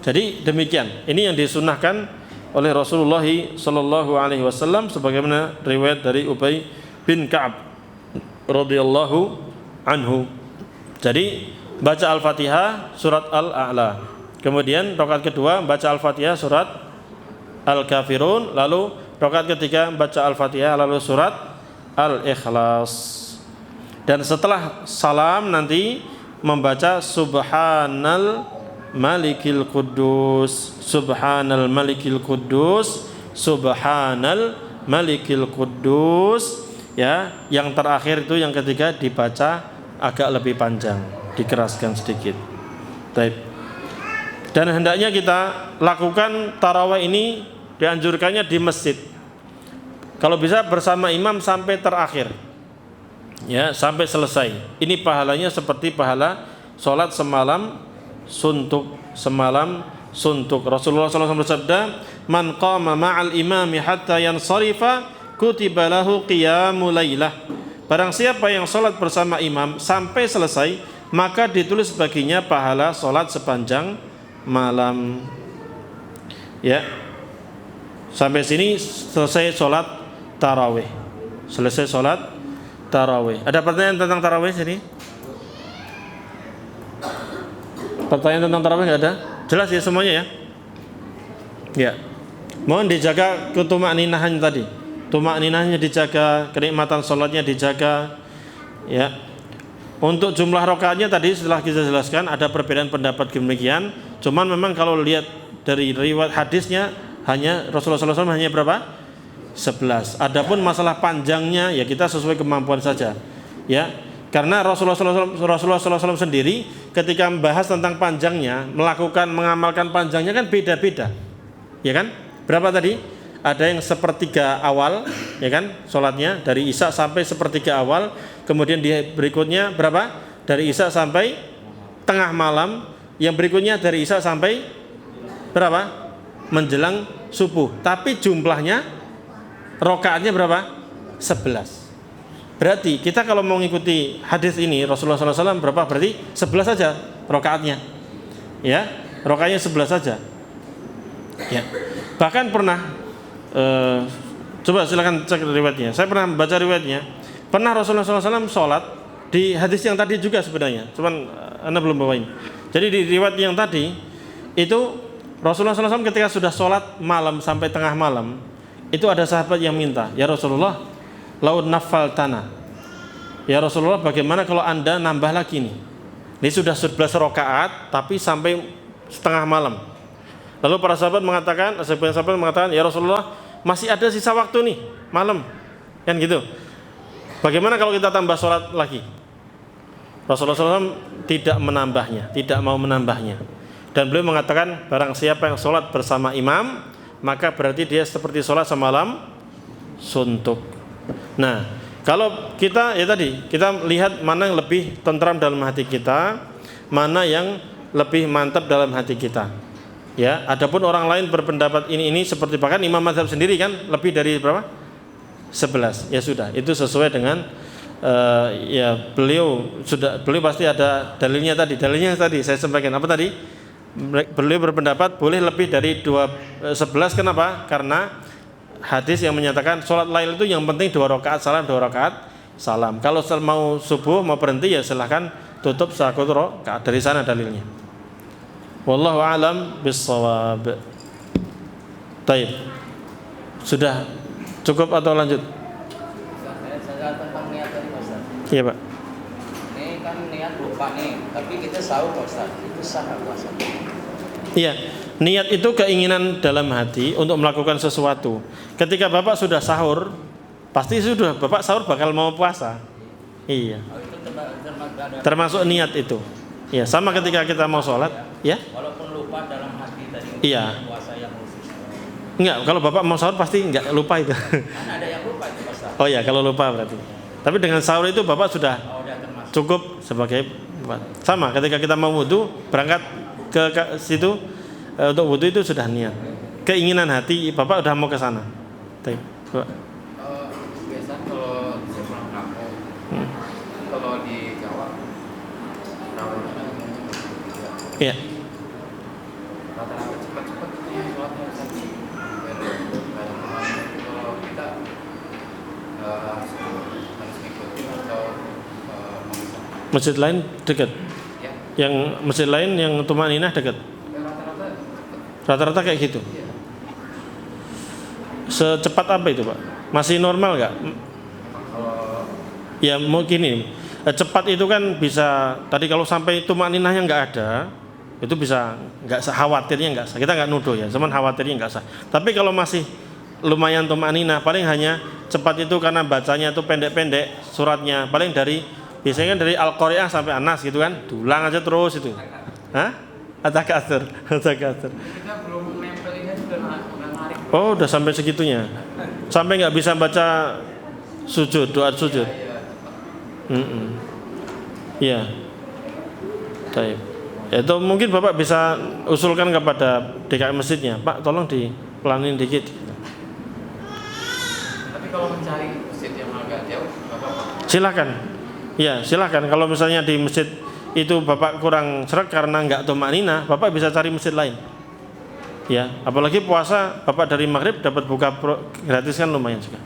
S3: Jadi demikian. Ini yang disunahkan oleh Rasulullah sallallahu alaihi wasallam sebagaimana riwayat dari Ubay bin Ka'ab radhiyallahu anhu. Jadi baca Al-Fatihah surat Al-A'la. Kemudian rakaat kedua baca Al-Fatihah surat Al-Kafirun, lalu rakaat ketiga baca Al-Fatihah lalu surat Al-Ikhlas. Dan setelah salam nanti membaca Subhanal Malikil Quddus, Subhanal Malikil Quddus, Subhanal Malikil Quddus. Ya, yang terakhir itu yang ketiga dibaca agak lebih panjang, dikeraskan sedikit. Baik. Dan hendaknya kita lakukan tarawih ini, dianjurkannya di masjid. Kalau bisa bersama imam sampai terakhir. Ya, sampai selesai. Ini pahalanya seperti pahala sholat semalam suntuk. Rasulullah SAW bersabda, "Man qama ma'al imami hatta yansarifa kutiba lahu qiyamul lailah." Barang siapa yang sholat bersama imam sampai selesai, maka ditulis baginya pahala sholat sepanjang malam. Ya. Sampai sini selesai sholat tarawih. Ada pertanyaan tentang tarawih sini? Pertanyaan tentang tarawih nggak ada? Jelas ya semuanya ya? Ya. Mohon dijaga ketumakninahnya tadi. Tumakninahnya dijaga, kenikmatan sholatnya dijaga. Ya. Untuk jumlah rakaatnya tadi setelah kita jelaskan ada perbedaan pendapat demikian. Cuman memang kalau lihat dari riwayat hadisnya hanya Rasulullah SAW hanya berapa? 11. Adapun masalah panjangnya ya kita sesuai kemampuan saja. Ya. Karena Rasulullah SAW sendiri ketika membahas tentang panjangnya, mengamalkan panjangnya kan beda-beda, ya kan? Berapa tadi? Ada yang sepertiga awal, ya kan? Sholatnya dari Isya sampai sepertiga awal, kemudian berikutnya berapa? Dari Isya sampai tengah malam, yang berikutnya dari Isya sampai berapa? Menjelang subuh. Tapi jumlahnya, rokaatnya berapa? 11. Berarti kita kalau mau mengikuti hadis ini Rasulullah SAW berapa? Berarti 11 saja rokaatnya, ya, rokaatnya 11 saja, ya. Bahkan pernah coba silakan cek riwayatnya. Saya pernah baca riwayatnya. Pernah Rasulullah SAW sholat di hadis yang tadi juga sebenarnya, cuman anda belum bawain. Jadi di riwayat yang tadi itu Rasulullah SAW ketika sudah sholat malam sampai tengah malam, itu ada sahabat yang minta, ya Rasulullah, lau nafal tanah, ya Rasulullah, bagaimana kalau anda nambah lagi nih? Ini sudah 11 rakaat tapi sampai setengah malam. Lalu para sahabat mengatakan, ya Rasulullah, masih ada sisa waktu nih malam, kan gitu. Bagaimana kalau kita tambah sholat lagi? Rasulullah SAW tidak menambahnya, tidak mau menambahnya. Dan beliau mengatakan, barang siapa yang sholat bersama imam, maka berarti dia seperti sholat semalam suntuk. Nah, kalau kita ya tadi kita lihat mana yang lebih tentram dalam hati kita, mana yang lebih mantap dalam hati kita. Ya, adapun orang lain berpendapat ini seperti bahkan Imam Mazhab sendiri kan lebih dari berapa? 11. Ya sudah, itu sesuai dengan ya beliau pasti ada dalilnya tadi. Dalilnya tadi saya sampaikan apa tadi? Beliau berpendapat boleh lebih dari 11. Kenapa? Karena hadis yang menyatakan sholat lail itu yang penting 2 rakaat salam. Kalau mau subuh mau berhenti ya silahkan tutup 1 rakaat. Dari sana dalilnya. Wallahu a'lam bissawab. Baik. Sudah cukup atau lanjut?
S2: Saya tentang niat tadi Pak Ustaz.
S3: Iya Pak.
S2: Ini kan niat lupa nih, tapi kita sahur Pak Ustaz. Itu sah nggak puasa?
S3: Iya, niat itu keinginan dalam hati untuk melakukan sesuatu. Ketika Bapak sudah sahur, pasti sudah Bapak sahur bakal mau puasa. Iya.
S2: Oh, itu
S3: termasuk niat itu. Ya, sama ketika kita mau sholat, ya.
S2: Walaupun lupa dalam hati tadi.
S3: Iya.
S2: Puasa yang khusus.
S3: Enggak, kalau Bapak mau sahur pasti enggak lupa itu.
S2: Kan ada yang lupa itu Ustaz.
S3: Oh ya, kalau lupa berarti. Tapi dengan sahur itu Bapak sudah
S2: udah termasuk.
S3: cukup sebagai sama ketika kita mau wudu, berangkat ke situ untuk wudu itu sudah niat. Keinginan hati Bapak udah mau ke sana. Baik.
S4: Biasa kalau saya pulang kampung, kalau di Jawa
S3: Iya.
S4: rata-rata cepat-cepat sholatnya tadi. Kalau kita harus ngikutin atau
S3: Masjid lain dekat.
S4: ya
S3: Yang masjid lain yang tumaninah dekat.
S4: rata-rata
S3: Rata-rata kayak gitu. Secepat apa itu Pak? Masih normal nggak? Ya mungkin ini cepat itu kan bisa tadi kalau sampai tumaninahnya nggak ada, itu bisa nggak sah, khawatirnya nggak sah. Kita nggak nuduh ya, cuman khawatirnya nggak sah. Tapi kalau masih lumayan tumaninah, paling hanya cepat itu karena bacanya itu pendek-pendek suratnya, paling biasanya kan dari Al-Qari'ah sampai Anas gitu kan, dulang aja terus itu. Hah? At-Takatsur.
S4: kita belum nempelin aja udah narik.
S3: Oh, udah sampai segitunya. Sampai nggak bisa baca sujud, doa sujud. Iya. Baik. Itu mungkin Bapak bisa usulkan kepada DKM masjidnya, Pak, tolong dipelanin dikit.
S4: Tapi kalau mencari masjid yang agak jauh, nggak apa-apa.
S3: Silakan. Ya, silakan. Kalau misalnya di masjid itu Bapak kurang seret karena nggak tumaninah, Bapak bisa cari masjid lain. Ya, apalagi puasa Bapak dari maghrib dapat buka gratis kan lumayan juga.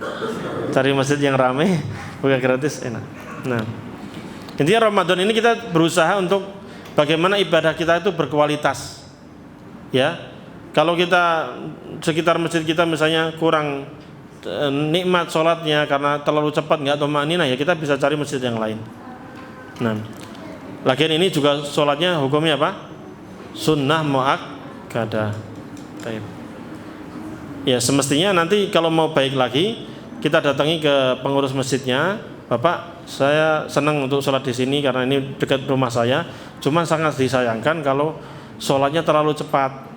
S3: Cari masjid yang ramai, buka gratis enak. Nah, intinya Ramadan ini kita berusaha untuk bagaimana ibadah kita itu berkualitas. Ya, kalau kita sekitar masjid kita misalnya kurang nikmat sholatnya karena terlalu cepat nggak tumaninah, ya kita bisa cari masjid yang lain. Nah, lagian ini juga sholatnya hukumnya apa? Sunnah muakkadah. Ya semestinya nanti kalau mau baik lagi kita datangi ke pengurus masjidnya, Bapak Saya senang untuk sholat di sini karena ini dekat rumah saya. Cuman sangat disayangkan kalau sholatnya terlalu cepat.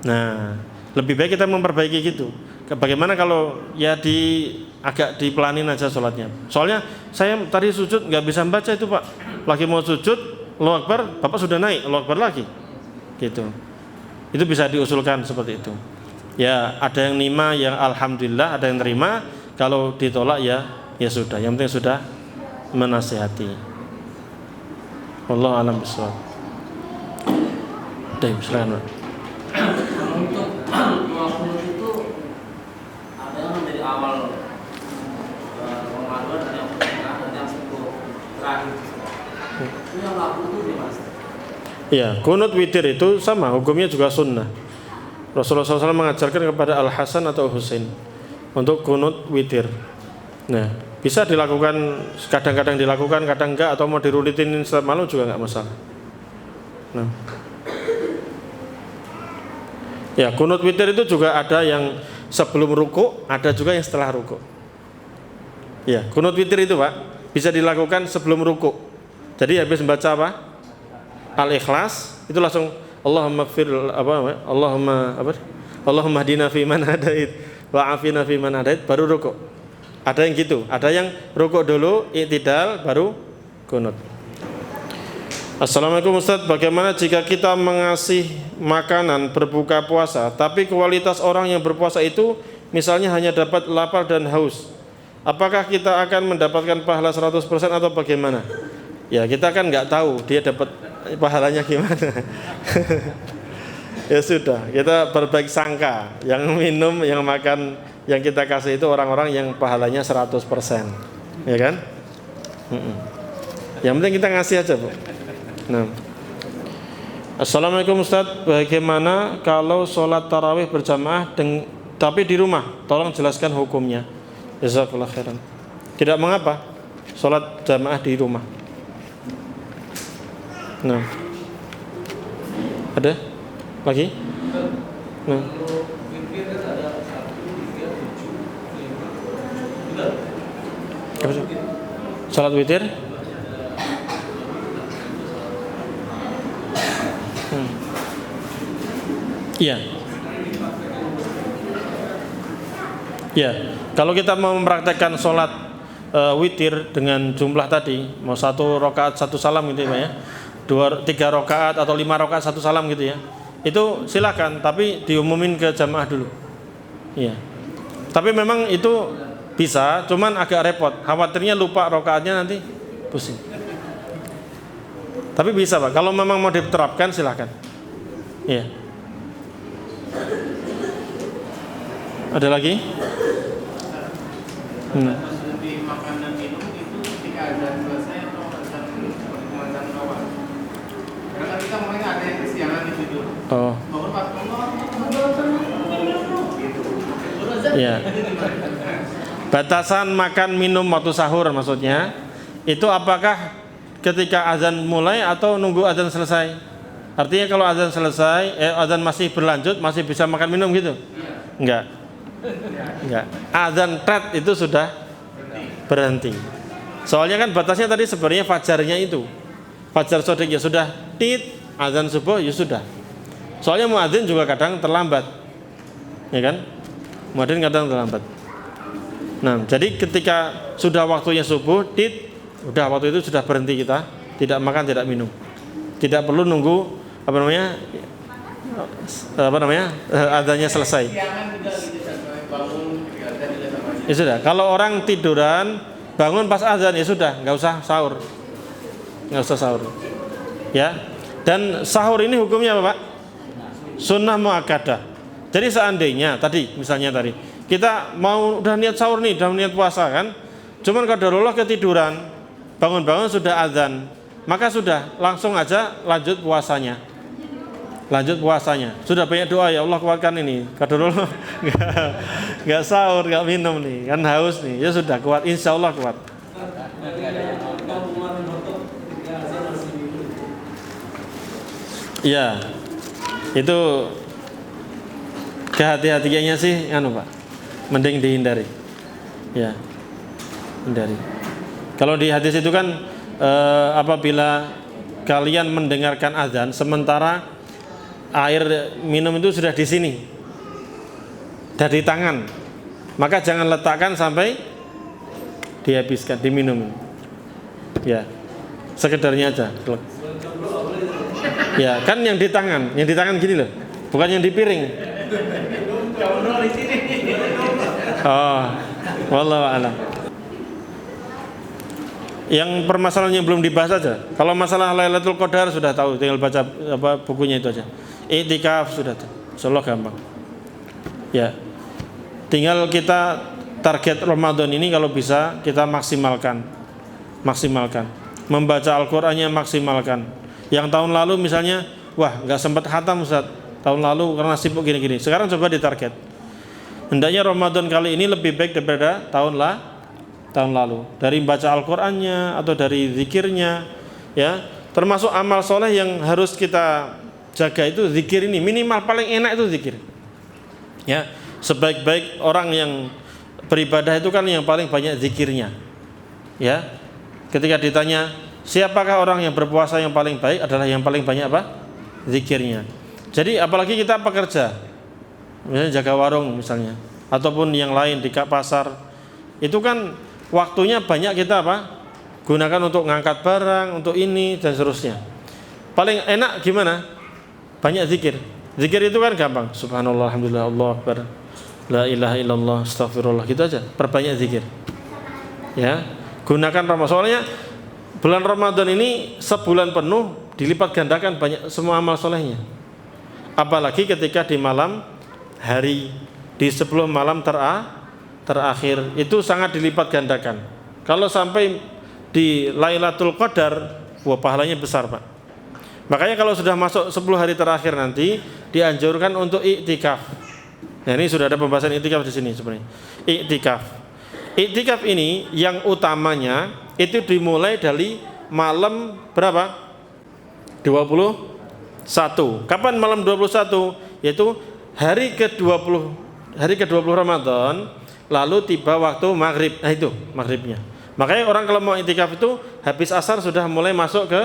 S3: Nah, lebih baik kita memperbaiki gitu. Bagaimana kalau ya agak dipelanin aja sholatnya. Soalnya saya tadi sujud nggak bisa membaca itu Pak. Lagi mau sujud, Allahu Akbar, Bapak sudah naik, Allahu Akbar lagi. Gitu. Itu bisa diusulkan seperti itu. Ya ada yang nerima, yang alhamdulillah, ada yang terima. Kalau ditolak ya sudah. Yang penting sudah menasihati. Wallahu a'lam bishawab. Silakan Pak.
S2: Untuk dua kunut itu ada yang dari awal Ramadan, ada yang tengah, ada yang terakhir. Itu yang laku itu di Mas.
S3: Ya, kunut witir itu sama, hukumnya juga sunnah. Rasulullah SAW mengajarkan kepada Al Hasan atau Husain untuk kunut witir. Nah, bisa dilakukan, kadang-kadang dilakukan, kadang enggak, atau mau dirutinin setiap malam juga enggak masalah. Nah. Ya, kunut witir itu juga ada yang sebelum ruku, ada juga yang setelah ruku. Ya, kunut witir itu Pak bisa dilakukan sebelum ruku. Jadi habis membaca apa? Al-Ikhlas itu langsung Allahumma hdina fi man hadait wa afina fi man hadait baru ruku. Ada yang gitu, ada yang ruku dulu, i'tidal baru kunut. Assalamualaikum Ustaz, bagaimana jika kita mengasih makanan berbuka puasa tapi kualitas orang yang berpuasa itu misalnya hanya dapat lapar dan haus, apakah kita akan mendapatkan pahala 100% atau bagaimana? Ya kita kan nggak tahu dia dapat pahalanya gimana. Ya sudah, kita berbaik sangka yang minum, yang makan, yang kita kasih itu orang-orang yang pahalanya 100%, ya kan? Yang penting kita ngasih aja Bu. Nah. Assalamualaikum Ustaz, bagaimana kalau sholat tarawih berjamaah tapi di rumah? Tolong jelaskan hukumnya. Jazakallah khairan. Tidak mengapa sholat jamaah di rumah. Nah, ada lagi? Nah, sholat witir? Iya. Ya, kalau kita mau mempraktekkan sholat witir dengan jumlah tadi, mau 1 rakaat 1 salam gitu ya, 2, 3 rakaat atau 5 rakaat 1 salam gitu ya, itu silakan, tapi diumumin ke jamaah dulu. Iya. Tapi memang itu bisa, cuman agak repot. Khawatirnya lupa rakaatnya nanti pusing. Tapi bisa Pak, kalau memang mau diterapkan silakan. Iya. Ada lagi?
S4: Di makan dan minum itu ketika azan selesai atau azan awal? Karena kita mungkin ada yang kesiangan di situ.
S3: Oh.
S4: Bangun pas
S3: Ya. Batasan makan minum waktu sahur maksudnya itu apakah ketika azan mulai atau nunggu azan selesai? Artinya kalau azan selesai, azan masih berlanjut, masih bisa makan minum gitu? Enggak. Azan tet itu sudah berhenti. Soalnya kan batasnya tadi sebenarnya fajarnya itu. Fajar sodik ya sudah tit, azan subuh ya sudah. Soalnya muadzin juga kadang terlambat. Ya kan? Muadzin kadang terlambat. Nah, jadi ketika sudah waktunya subuh, tit, udah waktu itu sudah berhenti kita, tidak makan, tidak minum. Tidak perlu nunggu azannya selesai. Ya sudah, kalau orang tiduran bangun pas azan ya sudah, nggak usah sahur. Ya. Dan sahur ini hukumnya apa Pak? Sunnah muakkadah. Jadi seandainya misalnya tadi kita mau udah niat sahur nih, udah niat puasa kan, cuman qadarullah ketiduran, bangun-bangun sudah azan, maka sudah langsung aja lanjut puasanya. Sudah banyak doa, ya Allah kuatkan ini. Qadarullah nggak sahur, nggak minum nih, kan haus nih, ya sudah kuat, insya Allah kuat. Ya, itu kehati-hatiannya sih, Pak, mending dihindari. Ya, hindari. Kalau di hadis itu kan apabila kalian mendengarkan azan sementara air minum itu sudah di sini, dari tangan, maka jangan letakkan sampai dihabiskan, diminum. Ya, sekedarnya aja. Ya, kan yang di tangan gini loh, bukan yang di piring. Oh, wallahu a'lam. Yang permasalahan yang belum dibahas aja. Kalau masalah Lailatul Qadar sudah tahu, tinggal baca bukunya itu aja. Iktikaf sudah tahu, insyaallah gampang. Ya, tinggal kita target Ramadan ini kalau bisa kita maksimalkan. Membaca Al-Qur'annya maksimalkan. Yang tahun lalu misalnya, wah nggak sempat khatam Ustaz, tahun lalu karena sibuk gini-gini. Sekarang coba ditarget. Hendaknya Ramadan kali ini lebih baik daripada tahun lalu. Dari baca Al-Qur'annya atau dari zikirnya, ya. Termasuk amal soleh yang harus kita jaga itu zikir ini. Minimal paling enak itu zikir. Ya, sebaik-baik orang yang beribadah itu kan yang paling banyak zikirnya. Ya. Ketika ditanya, siapakah orang yang berpuasa yang paling baik, adalah yang paling banyak apa? Zikirnya. Jadi apalagi kita pekerja, misalnya jaga warung misalnya, ataupun yang lain di pasar, itu kan waktunya banyak kita apa? Gunakan untuk ngangkat barang, untuk ini dan seterusnya. Paling enak gimana? Banyak zikir. Zikir itu kan gampang. Subhanallah, alhamdulillah, Allahu akbar, la ilaha illallah, astagfirullah, gitu aja. Perbanyak zikir. Ya, gunakan Ramadan. Soalnya bulan Ramadan ini sebulan penuh dilipat gandakan banyak semua amal solehnya. Apalagi ketika di malam hari, di 10 malam terakhir itu sangat dilipat gandakan. Kalau sampai di Lailatul Qadar, wah pahalanya besar Pak. Makanya kalau sudah masuk 10 hari terakhir nanti dianjurkan untuk iktikaf. Nah, ini sudah ada pembahasan iktikaf di sini sebenarnya. Iktikaf ini yang utamanya itu dimulai dari malam berapa? 21. Kapan malam 21? Yaitu hari ke-20 Ramadan, lalu tiba waktu maghrib. Nah itu maghribnya. Makanya orang kalau mau iktikaf itu habis asar sudah mulai masuk ke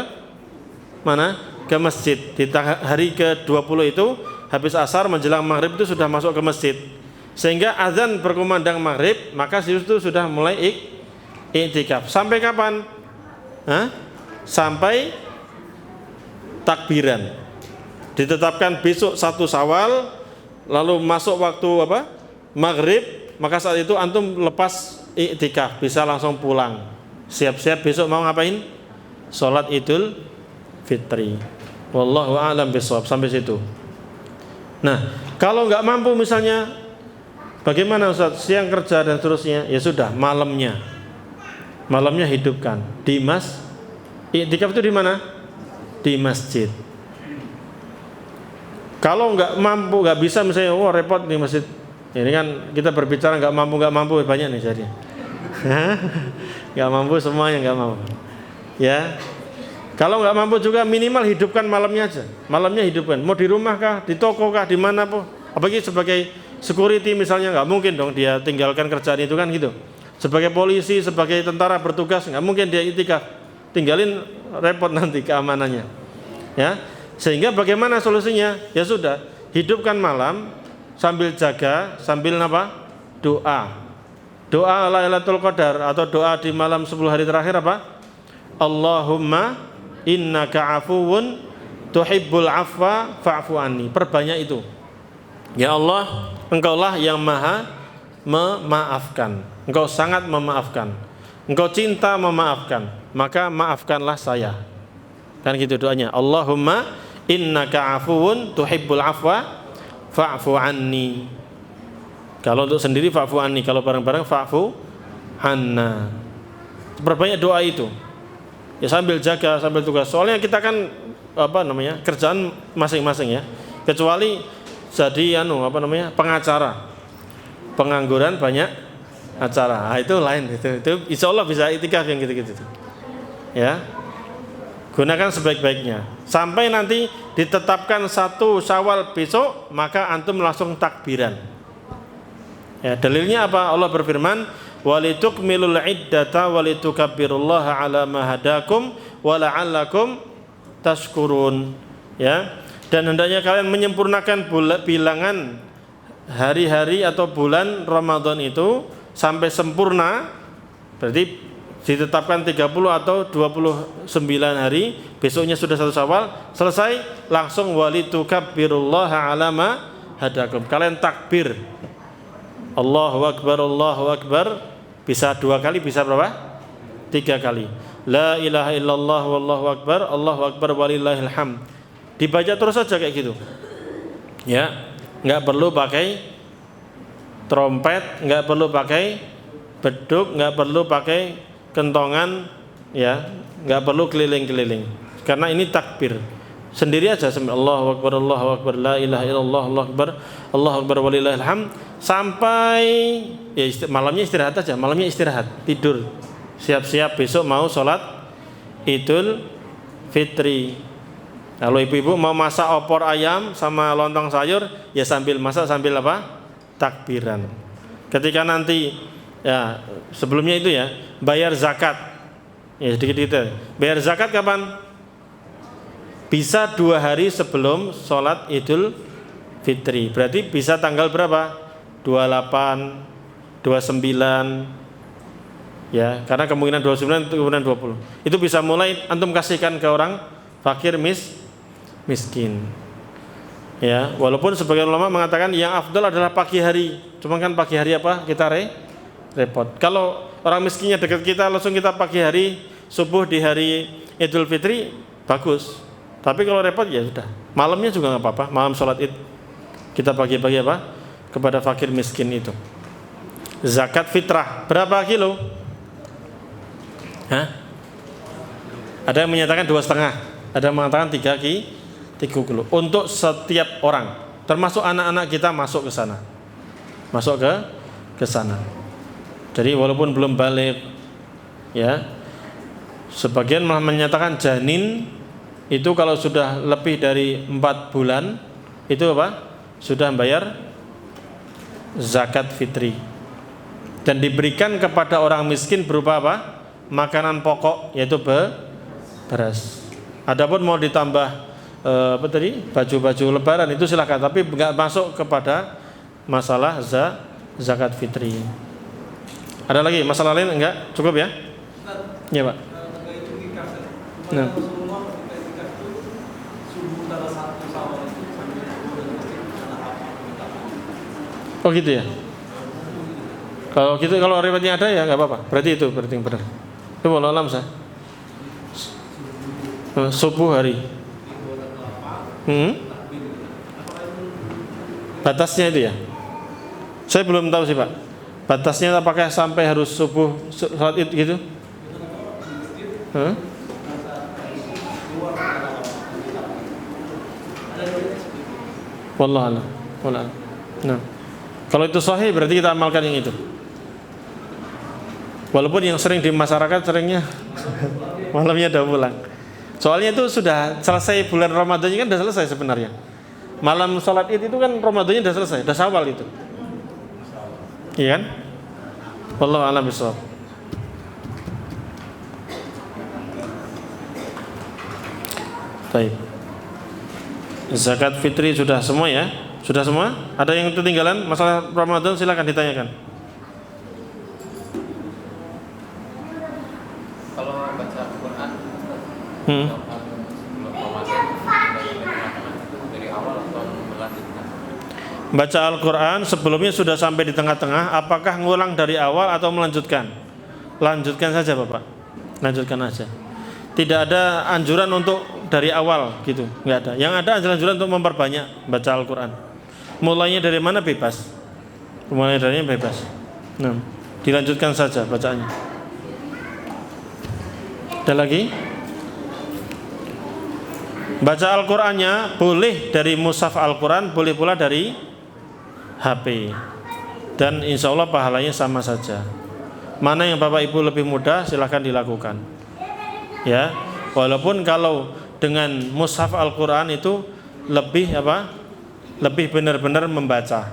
S3: mana? Ke masjid. Di hari ke-20 itu habis asar menjelang maghrib itu sudah masuk ke masjid. Sehingga azan berkumandang maghrib, maka itu sudah mulai iktikaf. Sampai kapan? Sampai takbiran. Ditetapkan besok 1 Syawal, lalu masuk waktu apa? Maghrib, maka saat itu antum lepas iktikaf, bisa langsung pulang. Siap-siap besok mau ngapain? Sholat Idul Fitri. Wallahu a'lam bishawab. Sampai situ. Nah, kalau nggak mampu misalnya, bagaimana Ustaz? Siang kerja dan seterusnya, ya sudah malamnya hidupkan di iktikaf itu di mana? Di masjid. Kalau nggak mampu, nggak bisa misalnya, repot di masjid. Ini kan kita berbicara nggak mampu banyak nih jadinya. Nggak mampu semuanya nggak mampu. Ya, kalau nggak mampu juga minimal hidupkan malamnya aja. Malamnya hidupkan. Mau di rumah kah, di toko kah, di mana pun. Apalagi sebagai security misalnya, nggak mungkin dong dia tinggalkan kerjaan itu kan gitu. Sebagai polisi, sebagai tentara bertugas, nggak mungkin dia iktikaf. Tinggalin, repot nanti keamanannya. Ya, sehingga bagaimana solusinya? Ya sudah, hidupkan malam sambil jaga, sambil apa? Doa Lailatul Qadar atau doa di malam 10 hari terakhir apa? Allahumma innaka afuwun tuhibbul afwa fa'fu anni. Perbanyak itu. Ya Allah, Engkaulah yang maha memaafkan. Engkau sangat memaafkan. Engkau cinta memaafkan. Maka maafkanlah saya. Kan gitu doanya. Allahumma innaka afuwun tuhibbul afwa fa'fu anni. Kalau untuk sendiri fa'fu anni, kalau bareng-bareng fa'fu anna. Perbanyak doa itu. Ya sambil jaga, sambil tugas. Soalnya kita kan kerjaan masing-masing ya. Kecuali jadi pengacara. Pengangguran banyak acara. Nah, itu lain itu insyaallah bisa iktikaf yang gitu-gitu. Ya. Gunakan sebaik-baiknya. Sampai nanti ditetapkan 1 Syawal besok, maka antum langsung takbiran. Ya, dalilnya apa? Allah berfirman, walitukmilul iddata walitukabbirullaha ala ma hadakum wa la'allakum tashkurun. Ya. Dan hendaknya kalian menyempurnakan bilangan hari-hari atau bulan Ramadan itu sampai sempurna. Berarti ditetapkan 30 atau 29 hari, besoknya sudah 1 Syawal, selesai langsung walitukabbirullaha ala ma hadakum. Kalian takbir Allahu Akbar, bisa 2 kali, bisa berapa? 3 kali. La ilaha illallah wallahu akbar, Allahu akbar walillahil hamd. Dibaca terus saja kayak gitu. Ya, enggak perlu pakai trompet, enggak perlu pakai beduk, enggak perlu pakai kentongan, ya, enggak perlu keliling-keliling. Karena ini takbir. Sendiri aja Allahu akbar, la ilaha illallah, Allahu akbar walillahil hamd, sampai ya malamnya istirahat aja, malamnya istirahat, tidur. Siap-siap besok mau sholat Idul Fitri. Kalau ibu-ibu mau masak opor ayam sama lontong sayur, ya sambil masak sambil apa? Takbiran. Ketika nanti ya sebelumnya itu ya bayar zakat. Ya sedikit-sedikit. Bayar zakat kapan? Bisa 2 hari sebelum sholat Idul Fitri. Berarti bisa tanggal berapa? 28, 29. Ya, karena kemungkinan 29 kemungkinan 20. Itu bisa mulai antum kasihkan ke orang fakir miskin. Ya, walaupun sebagian ulama mengatakan yang afdal adalah pagi hari. Cuma kan pagi hari apa? Kita repot. Kalau orang miskinnya dekat kita, langsung kita pagi hari subuh di hari Idul Fitri, bagus. Tapi kalau repot ya sudah. Malamnya juga nggak apa-apa. Malam sholat Id kita bagi-bagi apa? Kepada fakir miskin itu. Zakat fitrah berapa kilo? Hah? Ada yang menyatakan 2,5, ada yang mengatakan 3 kilo untuk setiap orang, termasuk anak-anak kita masuk ke sana, masuk ke sana. Jadi walaupun belum balik, ya, sebagian malah menyatakan janin itu kalau sudah lebih dari 4 bulan itu apa? Sudah bayar zakat fitri dan diberikan kepada orang miskin berupa apa? Makanan pokok, yaitu beras. Adapun mau ditambah baju-baju lebaran itu silakan, tapi enggak masuk kepada masalah zakat fitri. Ada lagi masalah lain enggak? Cukup ya? Ya, Pak. Nah. Oh gitu ya. Kalau gitu, kalau riwayatnya ada ya nggak apa-apa. Berarti yang benar. Itu wallahu alam sah. Subuh hari. Batasnya itu ya. Saya belum tahu sih Pak. Batasnya apakah sampai harus subuh salat Id gitu? Wallahu alam. Nah. Kalau itu sahih berarti kita amalkan yang itu. Walaupun yang sering di masyarakat seringnya malamnya udah pulang. Soalnya itu sudah selesai bulan Ramadannya kan udah selesai sebenarnya. Malam sholat Id itu kan Ramadannya udah selesai, udah Syawal itu. Iya kan? Wallahu a'lam bishawab. Baik. Zakat fitri sudah semua ya? Sudah semua? Ada yang ketinggalan masalah Ramadan, silakan ditanyakan.
S4: Kalau baca Al-Quran dari awal atau melanjutkan?
S3: Baca Al-Quran sebelumnya sudah sampai di tengah-tengah, apakah ngulang dari awal atau melanjutkan? Lanjutkan saja Bapak, lanjutkan aja. Tidak ada anjuran untuk dari awal gitu, nggak ada. Yang ada anjuran untuk memperbanyak baca Al-Quran. Mulainya dari mana bebas, mulainya dari bebas. Nah, dilanjutkan saja bacaannya. Ada lagi? Baca Al-Qurannya boleh dari mushaf Al-Quran, boleh pula dari HP, dan insya Allah pahalanya sama saja. Mana yang Bapak Ibu lebih mudah silahkan dilakukan. Ya, walaupun kalau dengan mushaf Al-Quran itu lebih apa? Lebih benar-benar membaca.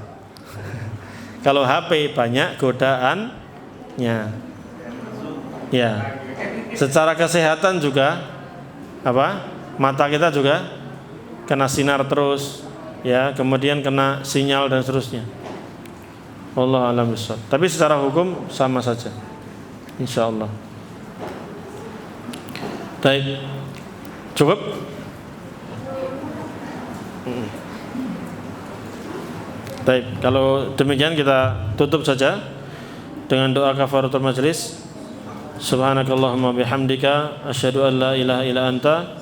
S3: Kalau HP banyak godaan Ya. Ya. Secara kesehatan juga apa? Mata kita juga kena sinar terus, ya, kemudian kena sinyal dan seterusnya. Wallahu a'lam bishawab. Tapi secara hukum sama saja. Insyaallah. Baik. Cukup? Baik, kalau demikian kita tutup saja dengan doa kafaratul majlis. Subhanakallahumma bihamdika asyhadu an la ilaha illa anta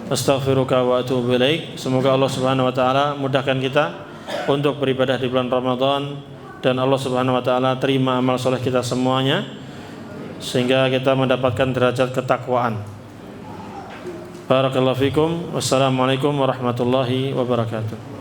S3: astaghfiruka wa atubu ilaik. Semoga Allah Subhanahu wa taala mudahkan kita untuk beribadah di bulan Ramadan dan Allah Subhanahu wa taala terima amal soleh kita semuanya sehingga kita mendapatkan derajat ketakwaan. Barakallahu fikum. Wassalamualaikum warahmatullahi wabarakatuh.